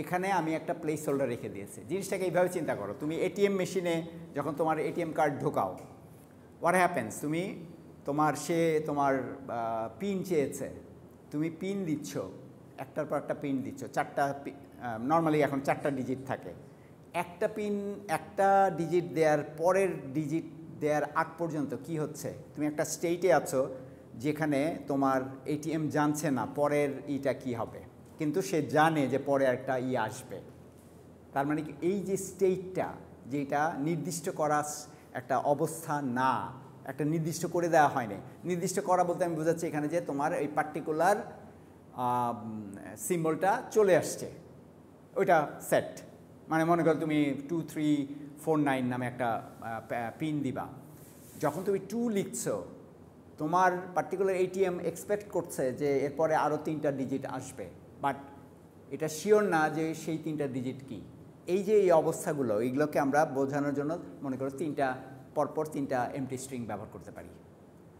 এখানে আমি একটা প্লেস হোল্ডার রেখে দিয়েছি। জিনিসটাকে এইভাবে চিন্তা করো, তুমি এটিএম মেশিনে যখন তোমার এটিএম কার্ড ঢোকাও, হোয়াট হ্যাপেন্স, তুমি তোমার পিন চেয়েছে, তুমি পিন দিচ্ছ, একটার পর একটা পিন দিচ্ছ, চারটা, নর্মালি এখন 4টা ডিজিট থাকে, একটা ডিজিট দেওয়ার পরের ডিজিট দেওয়ার আগ পর্যন্ত কি হচ্ছে, তুমি একটা স্টেটে আছো যেখানে তোমার এটিএম জানছে না পরের ইটা কি হবে, কিন্তু সে জানে যে পরে একটা আসবে। তার মানে কি এই যে স্টেটটা, যেটা নির্দিষ্ট করা একটা অবস্থা না, একটা নির্দিষ্ট করে দেওয়া হয়নি। নির্দিষ্ট করা বলতে আমি বোঝাচ্ছি এখানে যে তোমার এই পার্টিকুলার সিম্বলটা চলে আসছে, ওইটা সেট, মানে মনে করো তুমি 2349 নামে একটা পিন দিবা, যখন তুমি 2 লিখছো, তোমার পার্টিকুলার এটিএম এক্সপেক্ট করছে যে এরপরে আরও 3টা ডিজিট আসবে, বাট এটা শিওর না যে সেই 3টা ডিজিট কি। এই যে এই অবস্থাগুলো, এইগুলোকে আমরা বোঝানোর জন্য মনে করো পরপর 3টা এমটি স্ট্রিং ব্যবহার করতে পারি।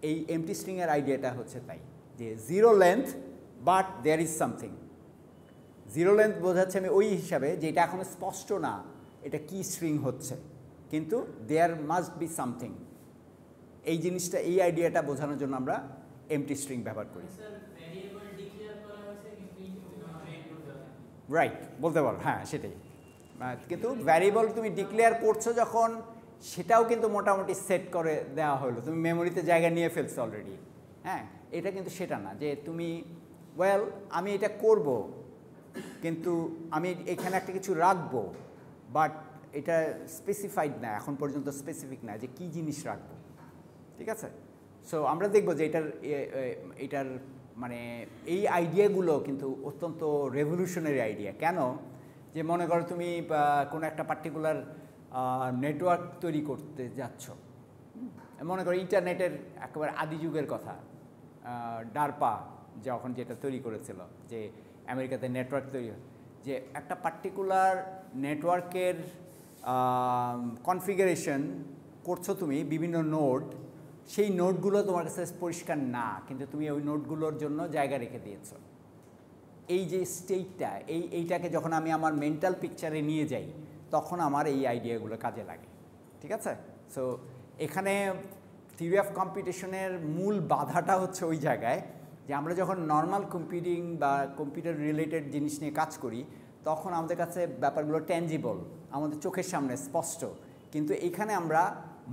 এই এমটি স্ট্রিংয়ের আইডিয়াটা হচ্ছে তাই যে zero length but there is something. Zero length বোঝাচ্ছে আমি ওই হিসাবে যে এটা এখনও স্পষ্ট না এটা কি স্ট্রিং হচ্ছে, কিন্তু দেয়ার মাস্ট বি সামথিং। এই জিনিসটা, এই আইডিয়াটা বোঝানোর জন্য আমরা এমটি স্ট্রিং ব্যবহার করি। রাইট, বলতে পারো, হ্যাঁ সেটাই। কিন্তু ভ্যারিয়েবল তুমি ডিক্লেয়ার করছো যখন, সেটাও কিন্তু মোটামুটি সেট করে দেওয়া হলো, তুমি মেমোরিতে জায়গা নিয়ে ফেলছো অলরেডি। হ্যাঁ, এটা কিন্তু সেটা না যে তুমি আমি এটা করব, কিন্তু আমি এখানে একটা কিছু রাখবো, বাট এটা স্পেসিফাইড না, এখন পর্যন্ত স্পেসিফিক না যে কী জিনিস রাখবো। ঠিক আছে, সো আমরা দেখব যে এটার মানে এই আইডিয়াগুলো কিন্তু অত্যন্ত রেভলিউশনারি আইডিয়া। কেন? যে মনে করো তুমি কোনো একটা পার্টিকুলার নেটওয়ার্ক তৈরি করতে যাচ্ছ, মনে করো ইন্টারনেটের একেবারে আদি যুগের কথা, ডারপা যখন যেটা তৈরি করেছিল, যে আমেরিকাতে নেটওয়ার্ক তৈরি, যে একটা পার্টিকুলার নেটওয়ার্কের কনফিগারেশন করছো তুমি বিভিন্ন নোড, সেই নোটগুলো তোমার কাছে পরিষ্কার না, কিন্তু তুমি ওই নোটগুলোর জন্য জায়গা রেখে দিয়েছ। এই যে স্টেটটা, এইটাকে যখন আমি আমার মেন্টাল পিকচারে নিয়ে যাই, তখন আমার এই আইডিয়াগুলো কাজে লাগে। ঠিক আছে, সো এখানে থিওরি অফ কম্পিউটেশনের মূল বাধাটা হচ্ছে ওই জায়গায় যে আমরা যখন নর্মাল কম্পিউটিং বা কম্পিউটার রিলেটেড জিনিস নিয়ে কাজ করি, তখন আমাদের কাছে ব্যাপারগুলো ট্যাঞ্জিবল, আমাদের চোখের সামনে স্পষ্ট, কিন্তু এখানে আমরা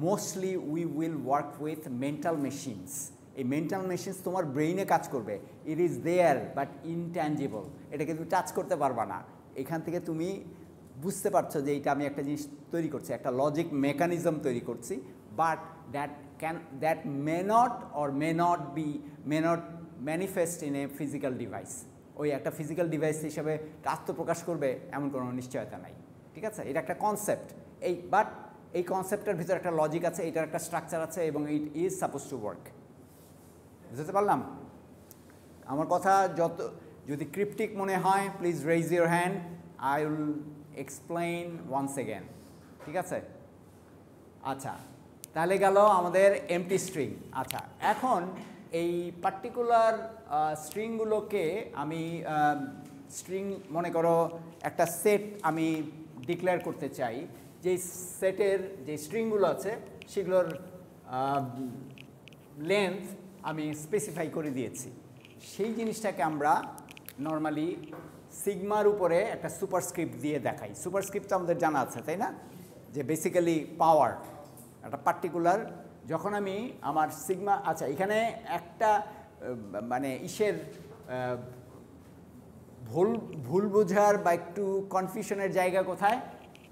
mostly we will work with mental machines. এই মেন্টাল মেশিনস তোমার ব্রেইনে কাজ করবে, it is there but intangible, এটাকে তুমি টাচ করতে পারবা না। এখান থেকে তুমি বুঝতে পারছো যে এইটা আমি একটা জিনিস তৈরি করছি, একটা লজিক মেকানিজম তৈরি করছি, but that may not or may not manifest in a physical device. ওই একটা ফিজিক্যাল ডিভাইস হিসাবে আত্মপ্রকাশ করবে এমন কোনো নিশ্চয়তা নাই। ঠিক আছে, এটা একটা কনসেপ্ট, বাট এই কনসেপ্টের ভিতরে একটা লজিক আছে, এটার একটা স্ট্রাকচার আছে, এবং it is suppose to work. বুঝতে পারলাম? আমার কথা যদি ক্রিপ্টিক মনে হয়, please raise your hand, I will explain once again. ঠিক আছে, আচ্ছা, তাহলে গেল আমাদের এমটি স্ট্রিং। আচ্ছা, এখন এই পার্টিকুলার স্ট্রিংগুলোকে আমি স্ট্রিং মনে করো একটা সেট আমি ডিক্লেয়ার করতে চাই, যে সেটের যে স্ট্রিংগুলো আছে সেগুলোর লেন্থ আমি স্পেসিফাই করে দিয়েছি। সেই জিনিসটাকে আমরা নর্মালি সিগমার উপরে একটা সুপারস্ক্রিপ্ট দিয়ে দেখাই। সুপারস্ক্রিপ্ট তো আমাদের জানা আছে, তাই না? যে বেসিক্যালি পাওয়ার একটা পার্টিকুলার, যখন আমি আমার সিগমা, আচ্ছা এখানে একটা মানে ভুল বোঝার বা একটু কনফিউশনের জায়গা কোথায়,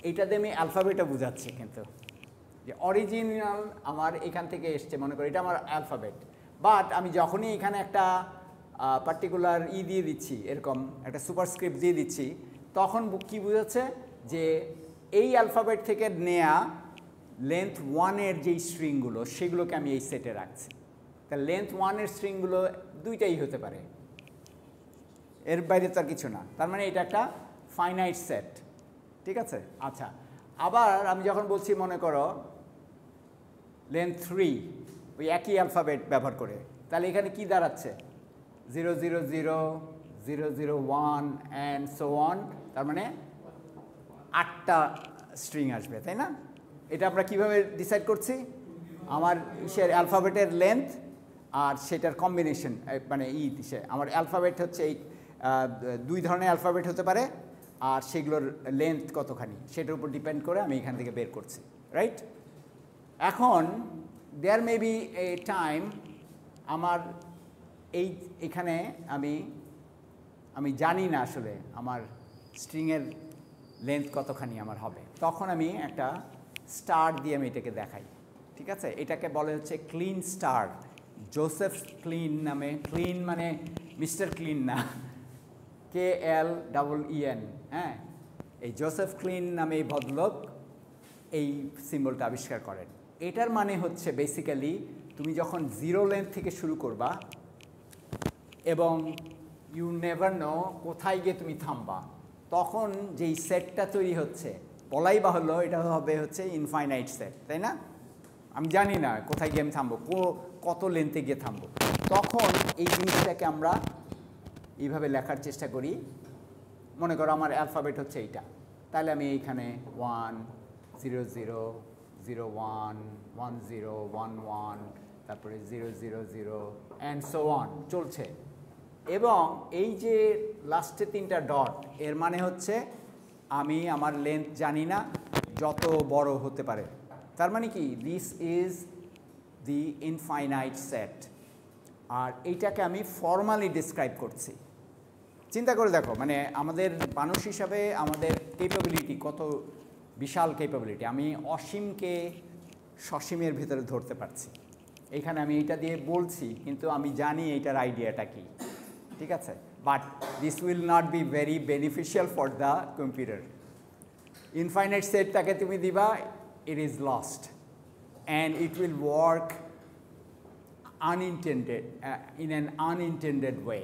এইটাতে আমি অ্যালফাবেটটা বোঝাচ্ছি, কিন্তু যে অরিজিনাল আমার এখান থেকে এসছে, মনে করি এটা আমার অ্যালফাবেট, বাট আমি যখনই এখানে একটা পার্টিকুলার দিয়ে দিচ্ছি, এরকম একটা সুপারস্ক্রিপ্ট দিয়ে দিচ্ছি, তখন কি বোঝাচ্ছে যে এই অ্যালফাবেট থেকে নেয়া লেন্থ 1-এর যেই স্ট্রিংগুলো, সেগুলোকে আমি এই সেটে রাখছি। তা লেন্থ 1-এর স্ট্রিংগুলো দুইটাই হতে পারে, এর বাইরে তো আর কিছু না। তার মানে এটা একটা ফাইনাইট সেট, ঠিক আছে। আচ্ছা, আবার আমি যখন বলছি মনে করো লেন্থ 3, ওই একই অ্যালফাবেট ব্যবহার করে, তাহলে এখানে কি দাঁড়াচ্ছে 0 0 0 0 0 1 অ্যান্ড সো অন, তার মানে 8টা স্ট্রিং আসবে, তাই না? এটা আমরা কিভাবে ডিসাইড করছি? আমার অ্যালফাবেটের লেন্থ আর সেটার কম্বিনেশন, মানে আমার অ্যালফাবেট হচ্ছে এই 2 ধরনের অ্যালফাবেট হতে পারে, আর সেগুলোর লেন্থ কতখানি সেটার উপর ডিপেন্ড করে আমি এখান থেকে বের করছি, রাইট? এখন দেয়ার মে বি এ টাইম আমার এখানে আমি জানি না আসলে আমার স্ট্রিংয়ের লেন্থ কতখানি আমার হবে, তখন আমি একটা স্টার দিয়ে আমি এটাকে দেখাই, ঠিক আছে? এটাকে বলে হচ্ছে ক্লিন স্টার। জোসেফ ক্লিন নামে, ক্লিন মানে মিস্টার ক্লিন না, KLEEN, হ্যাঁ, এই জোসেফ ক্লিন নামে এই ভদ্রলোক এই সিম্বলটা আবিষ্কার করেন। এটার মানে হচ্ছে বেসিক্যালি তুমি যখন 0 লেন্থ থেকে শুরু করবা এবং ইউ নেভার নো কোথায় গিয়ে তুমি থামবা, তখন যেই সেটটা তৈরি হচ্ছে, বলাই বাহুল্য এটা হবে হচ্ছে ইনফাইনাইট সেট, তাই না? আমি জানি না কোথায় গিয়ে আমি থামবো, কত লেন্থে গিয়ে থামবো, তখন এই জিনিসটাকে আমরা এইভাবে লেখার চেষ্টা করি। মনে করো আমার অ্যালফাবেট হচ্ছে এইটা, তাহলে আমি এইখানে 1 0 0 0 1 1 0 1 1, তারপরে 0 0 0 অ্যান্ড সো অন চলছে। এবং এই যে লাস্টে 3টা ডট, এর মানে হচ্ছে আমি আমার লেন্থ জানি না, যত বড় হতে পারে। তার মানে কি, this is the infinite set. আর এইটাকে আমি ফর্মালি ডিসক্রাইব করছি। চিন্তা করে দেখো, মানে আমাদের মানুষ হিসাবে আমাদের ক্যাপাবিলিটি কত বিশাল ক্যাপাবিলিটি। আমি অসীমকে সসীমের ভিতরে ধরতে পারছি। এইখানে আমি এইটা দিয়ে বলছি, কিন্তু আমি জানি এইটার আইডিয়াটা কি, ঠিক আছে? But this will not be very beneficial for the computer. Infinite সেটটাকে তুমি দিবা, it is lost and it will work unintended, in an unintended way.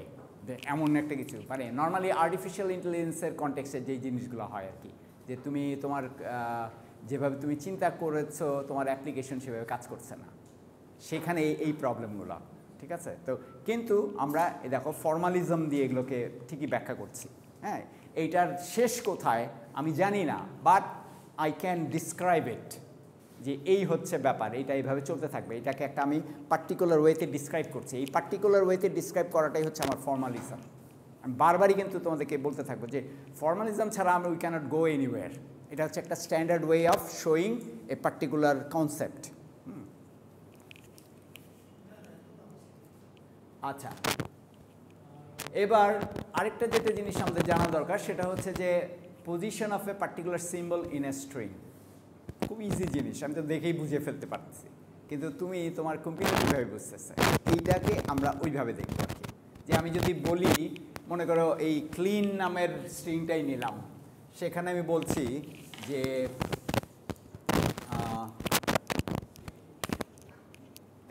এমন একটা কিছু মানে নর্মালি আর্টিফিশিয়াল ইন্টেলিজেন্সের কনটেক্সটে যেই জিনিসগুলো হয় আর কি, যে তুমি তোমার যেভাবে তুমি চিন্তা করেছো তোমার অ্যাপ্লিকেশন সেভাবে কাজ করছে না, সেখানে এই প্রবলেমগুলো, ঠিক আছে? তো কিন্তু আমরা দেখো ফর্মালিজম দিয়ে এগুলোকে ঠিকই ব্যাখ্যা করছি, হ্যাঁ। এইটার শেষ কোথায় আমি জানি না, বাট আই ক্যান ডিসক্রাইব ইট, যে এই হচ্ছে ব্যাপার, এইটা এইভাবে চলতে থাকবে, এটাকে একটা আমি পার্টিকুলার ওয়েতে ডিসক্রাইব করছি। এই পার্টিকুলার ওয়েতে ডিসক্রাইব করাটাই হচ্ছে আমার ফর্মালিজম। আমি বারবারই কিন্তু তোমাদেরকে বলতে থাকবো যে ফর্মালিজম ছাড়া আমরা উই ক্যানট গো এনিওয়্যার। এটা হচ্ছে একটা standard way of showing a particular concept. আচ্ছা, এবার আরেকটা যেটা জিনিস আমাদের জানা দরকার, সেটা হচ্ছে যে position of a particular symbol in a string. খুব ইজি জিনিস, আমি তো দেখেই বুঝে ফেলতে পারছি, কিন্তু তুমি তোমার কম্পিউটার কীভাবে বুঝতেছে, এইটাকে আমরা ওইভাবে দেখবো আর কি। যে আমি যদি বলি, মনে করো এই ক্লিন নামের স্ট্রিংটাই নিলাম, সেখানে আমি বলছি যে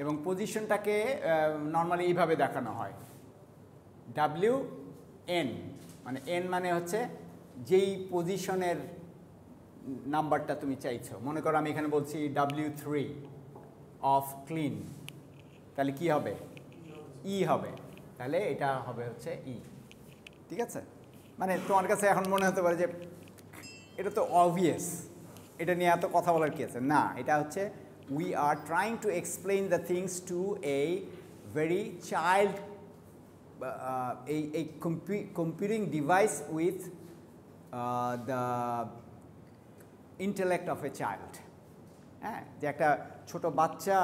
এবং পজিশনটাকে নর্মালি এইভাবে দেখানো হয় WN, মানে N মানে হচ্ছে যেই পজিশনের নাম্বারটা তুমি চাইছো। মনে করো আমি এখানে বলছি W3 অফ ক্লিন, তাহলে কি হবে? E হবে, তাহলে এটা হবে হচ্ছে E, ঠিক আছে? মানে তোমার কাছে এখন মনে হতে পারে যে এটা তো অবভিয়াস, এটা নিয়ে এত কথা বলার কি আছে? না, এটা হচ্ছে we are trying to explain the things to a very child, a computing device with the intellect of a child. হ্যাঁ, যে একটা ছোট বাচ্চা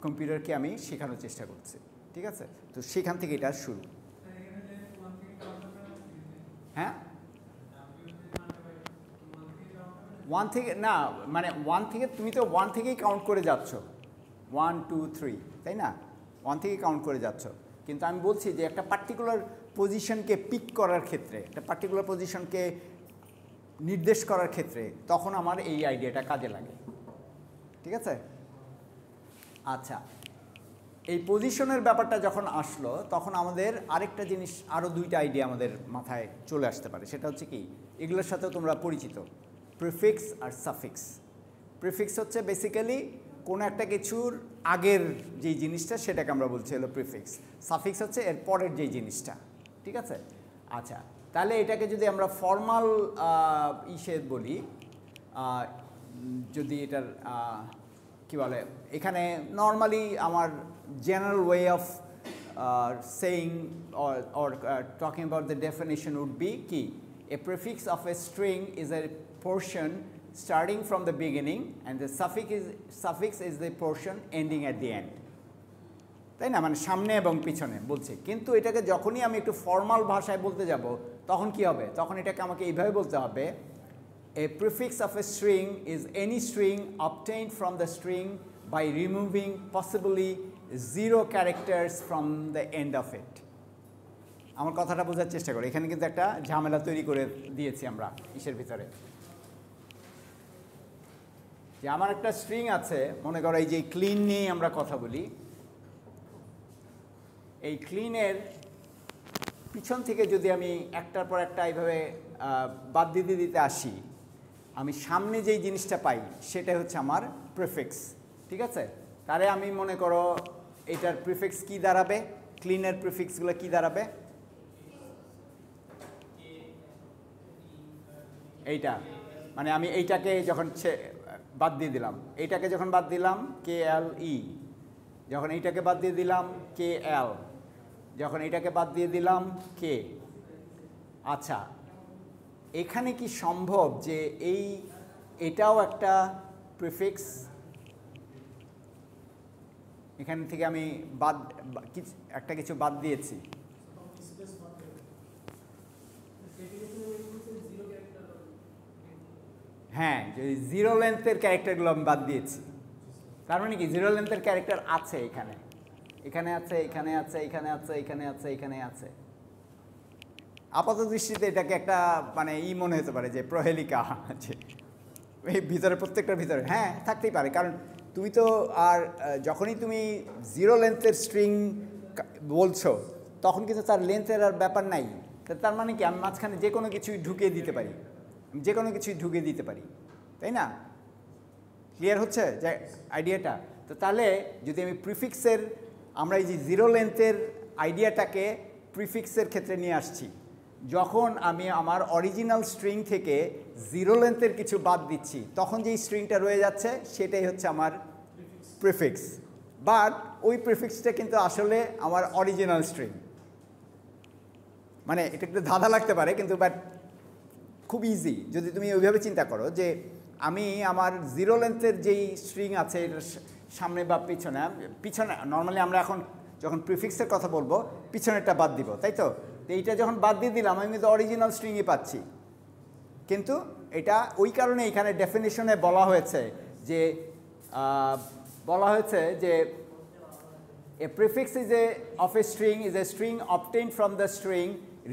কম্পিউটারকে আমি শেখানোর চেষ্টা করছি, ঠিক আছে? তো সেখান থেকে এটা শুরু। হ্যাঁ, 1 থেকে না, মানে 1 থেকে তুমি তো 1 থেকেই কাউন্ট করে যাচ্ছ, 1 2 3, তাই না? 1 থেকে কাউন্ট করে যাচ্ছ, কিন্তু আমি বলছি যে একটা পার্টিকুলার পজিশনকে পিক করার ক্ষেত্রে, একটা পার্টিকুলার পজিশনকে নির্দেশ করার ক্ষেত্রে তখন আমার এই আইডিয়াটা কাজে লাগে, ঠিক আছে? আচ্ছা, এই পজিশনের ব্যাপারটা যখন আসলো তখন আমাদের আরেকটা জিনিস, আরও দুইটা আইডিয়া আমাদের মাথায় চলে আসতে পারে। সেটা হচ্ছে কি, এগুলোর সাথেও তোমরা পরিচিত, প্রিফিক্স আর সাফিক্স। প্রিফিক্স হচ্ছে বেসিক্যালি কোনো একটা কিছুর আগের যেই জিনিসটা সেটাকে আমরা বলছি হলো প্রিফিক্স। সাফিক্স হচ্ছে এর পরের যেই জিনিসটা। ঠিক আছে? আচ্ছা, তাহলে এটাকে যদি আমরা ফর্মাল ইসে বলি, যদি এটার কি বলে, এখানে নর্মালি আমার general way of saying or talking about the definition would be কি, a prefix of a string is a portion starting from the beginning and the suffix is the portion ending at the end. তাই না? মানে সামনে এবং পিছনে বলছে। কিন্তু এটাকে যখনই আমি একটু ফর্মাল ভাষায় বলতে যাব তখন কি হবে? তখন এটাকে আমাকে এইভাবে বলতে হবে, a prefix of a string is any string obtained from the string by removing possibly 0 characters from the end of it. আমার কথাটা বোঝার চেষ্টা করো, এখানে কিন্তু একটা ঝামেলা তৈরি করে দিয়েছি আমরা ইসের ভিতরে। যে আমার একটা স্ট্রিং আছে, মনে করো এই যে ক্লিন নিয়ে আমরা কথা বলি, এই ক্লিনের পিছন থেকে যদি আমি একটার পর একটা এইভাবে বাদ দিতে দিতে আসি, আমি সামনে যেই জিনিসটা পাই সেটা হচ্ছে আমার প্রিফিক্স। ঠিক আছে? তাহলে আমি মনে করো এটার প্রিফিক্স কি দাঁড়াবে, ক্লিনের প্রিফিক্সগুলো কি দাঁড়াবে, এইটা মানে আমি এইটাকে যখন বাদ দিয়ে দিলাম, এইটাকে যখন বাদ দিলাম KLE, যখন এইটাকে বাদ দিয়ে দিলাম KL, যখন এইটাকে বাদ দিয়ে দিলাম K। আচ্ছা, এখানে কি সম্ভব যে এটাও একটা প্রিফিক্স? এখান থেকে আমি একটা কিছু বাদ দিয়েছি, হ্যাঁ, যে 0 লেন্থের ক্যারেক্টারগুলো আমি বাদ দিয়েছি। তার মানে কি 0 লেন্থের ক্যারেক্টার আছে এখানে, এখানে আছে, এখানে আছে, এখানে আছে, এখানে আছে, এখানে আছে। আপাত দৃষ্টিতে এটাকে একটা মানে মনে হতে পারে যে প্রহেলিকা আছে এই ভিতরে, প্রত্যেকটার ভিতরে। হ্যাঁ, থাকতেই পারে, কারণ তুমি তো আর যখনই তুমি 0 লেন্থের স্ট্রিং বলছো তখন কিন্তু তার লেন্থের আর ব্যাপার নাই। তার মানে কি আমি মাঝখানে যে কোনো কিছুই ঢুকিয়ে দিতে পারি, যে কোনো কিছুই ঢুকিয়ে দিতে পারি, তাই না? ক্লিয়ার হচ্ছে যে আইডিয়াটা? তো তাহলে যদি আমি প্রিফিক্সের, আমরা এই যে 0 লেন্থের আইডিয়াটাকে প্রিফিক্সের ক্ষেত্রে নিয়ে আসছি, যখন আমি আমার অরিজিনাল স্ট্রিং থেকে 0 লেন্থের কিছু বাদ দিচ্ছি তখন যেই স্ট্রিংটা রয়ে যাচ্ছে সেটাই হচ্ছে আমার প্রিফিক্স। বাট ওই প্রিফিক্সটা কিন্তু আসলে আমার অরিজিনাল স্ট্রিং। মানে এটা একটু ধাঁধা লাগতে পারে, কিন্তু বাট খুব ইজি যদি তুমি ওইভাবে চিন্তা করো যে আমি আমার 0 লেন্থের যেই স্ট্রিং আছে এটার সামনে বা পিছনে, নর্মালি আমরা এখন যখন প্রিফিক্সের কথা বলবো পিছনেরটা বাদ দিব, তাই তো? এইটা যখন বাদ দিয়ে দিলাম আমি তো অরিজিনাল স্ট্রিংই পাচ্ছি। কিন্তু এটা ওই কারণে এখানে ডেফিনিশনে বলা হয়েছে যে a prefix of a string is a string obtained from the string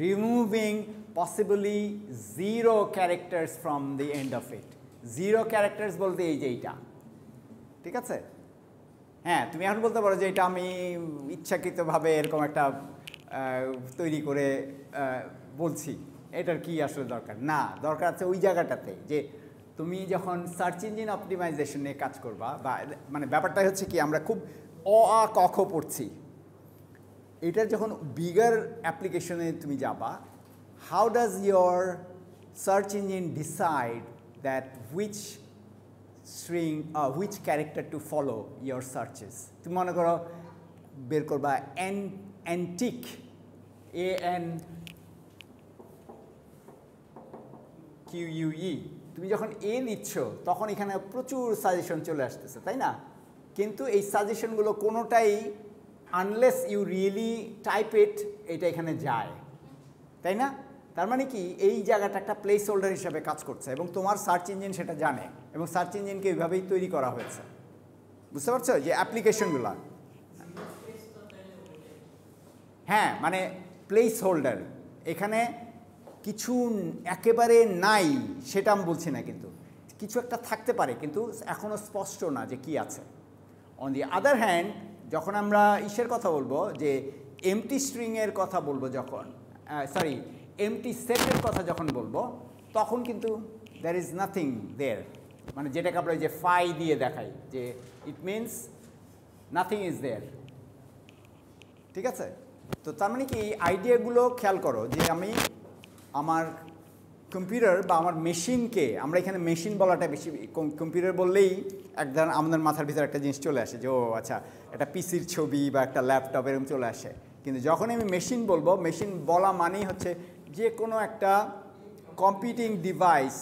removing possibly 0 characters from the end of it. 0 characters বলতে এই যে এইটা, ঠিক আছে? হ্যাঁ, তুমি এখন বলতে পারো যে এটা আমি ইচ্ছাকৃতভাবে এরকম একটা তৈরি করে বলছি, এটার কি আসলে দরকার? না, দরকার আছে ওই জায়গাটাতে যে তুমি যখন সার্চ ইঞ্জিন অপটিমাইজেশন নিয়ে কাজ করবা, বা মানে ব্যাপারটা হচ্ছে কি আমরা খুব আ ক খ পড়ছি, এটার যখন বিগার অ্যাপ্লিকেশনে তুমি যাবা, how does your search engine decide that which character to follow your searches? তুমি মনে করো বের করবা অ্যান্টিক, ANQUE, তুমি যখন দিচ্ছ তখন এখানে প্রচুর সাজেশন চলে আসতেছে, তাই না? কিন্তু এই সাজেশনগুলো কোনোটাই আনলেস ইউ রিয়েলি টাইপ এটা এখানে যায়, তাই না? তার মানে কি এই জায়গাটা একটা প্লেস হোল্ডার হিসাবে কাজ করছে এবং তোমার সার্চ ইঞ্জিন সেটা জানে, এবং সার্চ ইঞ্জিনকে এইভাবেই তৈরি করা হয়েছে। বুঝতে পারছো যে অ্যাপ্লিকেশনগুলো? হ্যাঁ, মানে প্লেস হোল্ডার, এখানে কিছু একেবারে নাই সেটা আমি বলছি না, কিন্তু কিছু একটা থাকতে পারে কিন্তু এখনও স্পষ্ট না যে কি আছে। অন দি আদার হ্যান্ড যখন আমরা ইসের কথা বলবো যে এমটি স্ট্রিংয়ের কথা বলবো যখন সরি এমটি সেটের কথা যখন বলবো তখন কিন্তু দ্যার ইজ নাথিং দেয়ার, মানে যেটাকে আমরা যে ফাই দিয়ে দেখাই যে it means nothing is there. ঠিক আছে? তো তার মানে কি এই আইডিয়াগুলো খেয়াল করো যে আমি আমার কম্পিউটার বা আমার মেশিনকে, আমরা এখানে মেশিন বলাটা বেশি, কম্পিউটার বললেই একদম আমাদের মাথার ভিতরে একটা জিনিস চলে আসে যে ও আচ্ছা একটা পিসির ছবি বা একটা ল্যাপটপ এরকম চলে আসে। কিন্তু যখন আমি মেশিন বলবো, মেশিন বলা মানেই হচ্ছে যে কোনো একটা কম্পিউটিং ডিভাইস,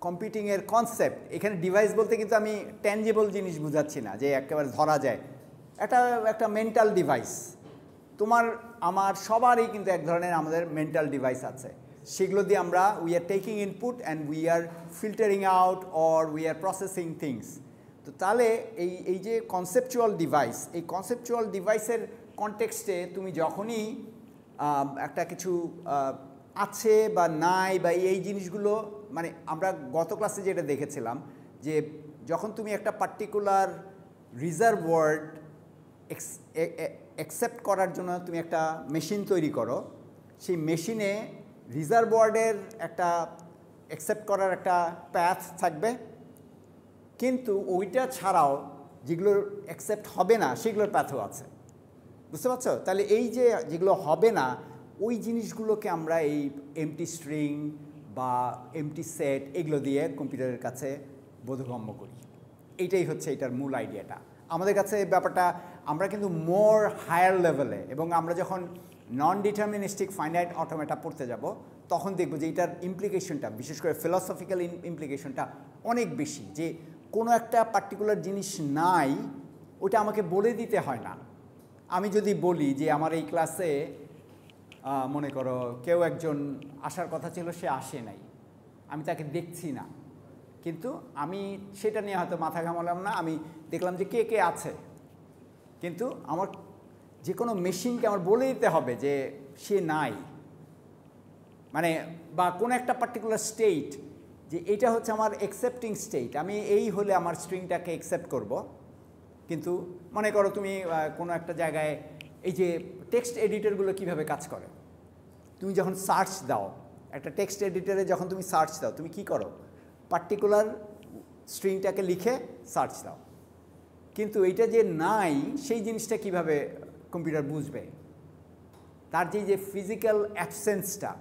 কম্পিউটিংয়ের কনসেপ্ট। এখানে ডিভাইস বলতে কিন্তু আমি ট্যাঞ্জেবল জিনিস বুঝাচ্ছি না যে একেবারে ধরা যায়, একটা মেন্টাল ডিভাইস। তোমার আমার সবারই কিন্তু এক ধরনের আমাদের মেন্টাল ডিভাইস আছে, সেগুলো দিয়ে আমরা we are taking input and we are filtering out or we are processing things. তো তাহলে এই যে কনসেপচুয়াল ডিভাইস, এই কনসেপচুয়াল ডিভাইসের কনটেক্সটে তুমি যখনই একটা কিছু আছে বা নাই বা এই জিনিসগুলো, মানে আমরা গত ক্লাসে যেটা দেখেছিলাম যে যখন তুমি একটা পার্টিকুলার রিজার্ভ ওয়ার্ড অ্যাকসেপ্ট করার জন্য তুমি একটা মেশিন তৈরি করো, সেই মেশিনে রিজার্ভ ওয়ার্ডের একটা অ্যাকসেপ্ট করার একটা প্যাথ থাকবে, কিন্তু ওইটা ছাড়াও যেগুলোর অ্যাকসেপ্ট হবে না সেগুলোর প্যাথও আছে। বুঝতে পারছো? তাহলে এই যে যেগুলো হবে না ওই জিনিসগুলোকে আমরা এই এমটি স্ট্রিং বা এমটি সেট এগুলো দিয়ে কম্পিউটারের কাছে বোধগম্য করি। এইটাই হচ্ছে এটার মূল আইডিয়াটা। আমাদের কাছে ব্যাপারটা আমরা কিন্তু মোর হায়ার লেভেলে, এবং আমরা যখন নন ডিটারমিনিস্টিক ফাইনাইট অটোমেটা পড়তে যাব তখন দেখব যে এটার ইমপ্লিকেশনটা, বিশেষ করে ফিলসফিক্যাল ইমপ্লিকেশনটা অনেক বেশি। যে কোনো একটা পার্টিকুলার জিনিস নাই ওটা আমাকে বলে দিতে হয় না। আমি যদি বলি যে আমার এই ক্লাসে মনে করো কেউ একজন আসার কথা ছিল, সে আসে নাই, আমি তাকে দেখছি না, কিন্তু আমি সেটা নিয়ে হয়তো মাথা ঘামালাম না, আমি দেখলাম যে কে কে আছে, কিন্তু আমার যে কোনো মেশিনকে আমার বলে দিতে হবে যে সে নাই, মানে বা কোনো একটা পার্টিকুলার স্টেট যে এটা হচ্ছে আমার অ্যাকসেপ্টিং স্টেট, আমি এই হলে আমার স্ট্রিংটাকে অ্যাকসেপ্ট করব। কিন্তু মনে করো তুমি কোনো একটা জায়গায়, এই যে টেক্সট এডিটরগুলো কীভাবে কাজ করে, তুমি যখন সার্চ দাও একটা টেক্সট এডিটরে, যখন তুমি সার্চ দাও তুমি কি করো, পার্টিকুলার স্ট্রিংটাকে লিখে সার্চ দাও, কিন্তু এইটা যে নাই সেই জিনিসটা কিভাবে কম্পিউটার বুঝবে? তার যে ফিজিক্যাল অ্যাবসেন্সটা,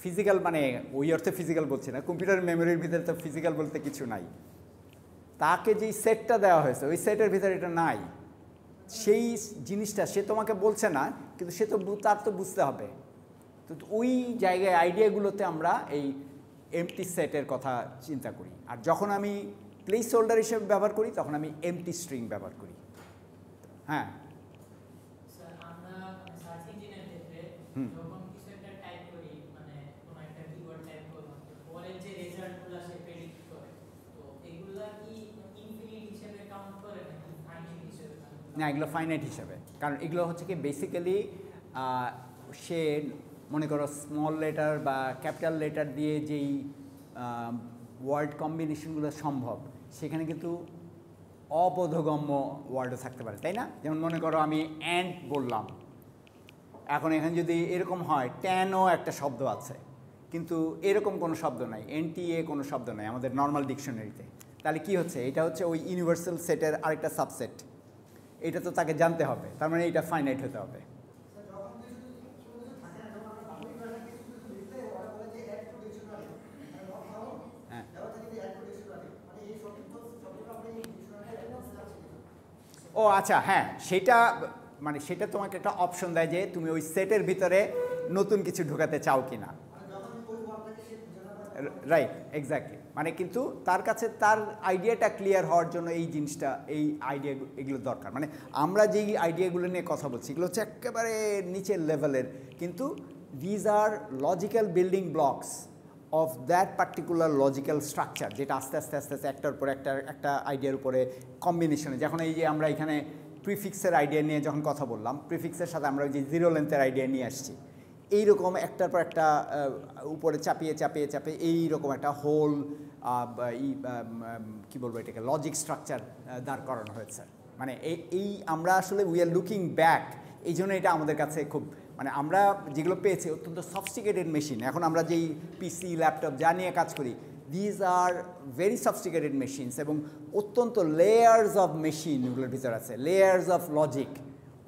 ফিজিক্যাল মানে ওই অর্থে ফিজিক্যাল বলছি না, কম্পিউটার মেমোরির ভিতরে তো ফিজিক্যাল বলতে কিছু নাই, তাকে যেই সেটটা দেওয়া হয়েছে ওই সেটের ভিতরে এটা নাই, সেই জিনিসটা সে তোমাকে বলছে না, কিন্তু সে তো তার তো বুঝতে হবে। তো ওই জায়গায় আইডিয়াগুলোতে আমরা এই এমটি সেটের কথা চিন্তা করি। আর যখন আমি প্লেস হোল্ডার হিসেবে ব্যবহার করি তখন আমি এমটি স্ট্রিং ব্যবহার করি। হ্যাঁ, না এগুলো ফাইনাইট হিসাবে, কারণ এগুলো হচ্ছে কি বেসিক্যালি সে মনে করো স্মল লেটার বা ক্যাপিটাল লেটার দিয়ে যেই ওয়ার্ড কম্বিনেশনগুলো সম্ভব, সেখানে কিন্তু অবোধগম্য ওয়ার্ডও থাকতে পারে, তাই না? যেমন মনে করো আমি অ্যান্ড বললাম, এখন এখানে যদি এরকম হয় ট্যানও একটা শব্দ আছে, কিন্তু এরকম কোনো শব্দ নাই, এনটিএ কোনো শব্দ নাই আমাদের নর্মাল ডিকশনারিতে, তাহলে কি হচ্ছে, এটা হচ্ছে ওই ইউনিভার্সাল সেটের আরেকটা সাবসেট, এটা তো তাকে জানতে হবে, তার মানে এটা ফাইনাইট হতে হবে। ও আচ্ছা, হ্যাঁ সেটা মানে সেটা তোমাকে একটা অপশন দেয় যে তুমি ওই সেটের ভিতরে নতুন কিছু ঢোকাতে চাও কি না। রাইট, এক্স্যাক্টলি, মানে কিন্তু তার কাছে তার আইডিয়াটা ক্লিয়ার হওয়ার জন্য এই জিনিসটা, এই আইডিয়া এগুলো দরকার। মানে আমরা যেই আইডিয়াগুলো নিয়ে কথা বলছি এগুলো হচ্ছে একেবারে নিচের লেভেলের, কিন্তু these are logical building blocks of that particular logical structure, যেটা আস্তে আস্তে আস্তে আস্তে একটার উপরে একটা আইডিয়ার উপরে কম্বিনেশনে, যখন এই যে আমরা এখানে প্রিফিক্সের আইডিয়া নিয়ে যখন কথা বললাম, প্রিফিক্সের সাথে আমরা যে জিরো লেন্থের আইডিয়া নিয়ে আসছি, এইরকম একটার পর একটা উপরে চাপিয়ে চাপিয়ে চাপিয়ে এইরকম একটা হোল কী বলবো এটাকে লজিক স্ট্রাকচার দাঁড় করানো হয়েছে। মানে এই আমরা আসলে উই আর লুকিং ব্যাক, এই জন্য এটা আমাদের কাছে খুব মানে আমরা যেগুলো পেয়েছি অত্যন্ত সফিস্টিকেটেড মেশিন। এখন আমরা যেই পিসি ল্যাপটপ যা নিয়ে কাজ করি, these are very sophisticated machines এবং অত্যন্ত লেয়ার্স অফ মেশিন ওগুলোর ভিতরে আছে, লেয়ার্স অফ লজিক।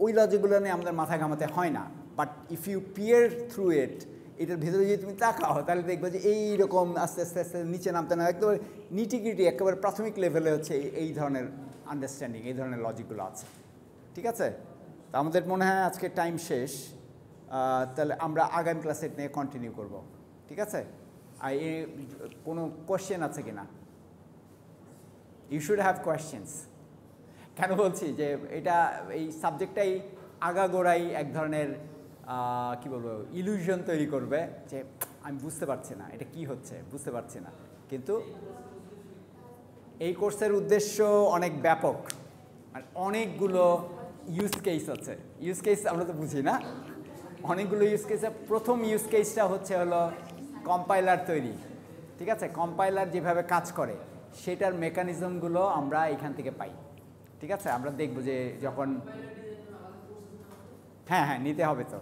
ওই লজিকগুলো নিয়ে আমাদের মাথা ঘামাতে হয় না। But if you peer through it, এটার ভিতরে যদি তুমি তাকাও তাহলে দেখবে যে এইরকম আস্তে আস্তে আস্তে নিচে নামতে না একেবারে নিটিগ্রিটি একেবারে প্রাথমিক লেভেলে হচ্ছে এই ধরনের আন্ডারস্ট্যান্ডিং, এই ধরনের লজিকগুলো আছে। ঠিক আছে, তো আমাদের মনে হয় আজকে টাইম শেষ। তাহলে আমরা আগামী ক্লাসে নিয়ে কন্টিনিউ করব। ঠিক আছে, আর কোনো কোয়েশ্চেন আছে কি না? You should have questions. কেন বলছি যে এটা এই সাবজেক্টটাই আগাগোড়াই এক ধরনের কি বলবো ইলিউশন তৈরি করবে যে আমি বুঝতে পারছি না এটা কি হচ্ছে, বুঝতে পারছি না। কিন্তু এই কোর্সের উদ্দেশ্য অনেক ব্যাপক, আর অনেকগুলো ইউজ কেস আছে। ইউজ কেস আমরা তো বুঝি না, অনেকগুলো ইউজ কেসে প্রথম ইউজ কেসটা হলো কম্পাইলার তৈরি। ঠিক আছে, কম্পাইলার যেভাবে কাজ করে সেটার মেকানিজমগুলো আমরা এখান থেকে পাই। ঠিক আছে, আমরা দেখব যে যখন হ্যাঁ নিতে হবে তো।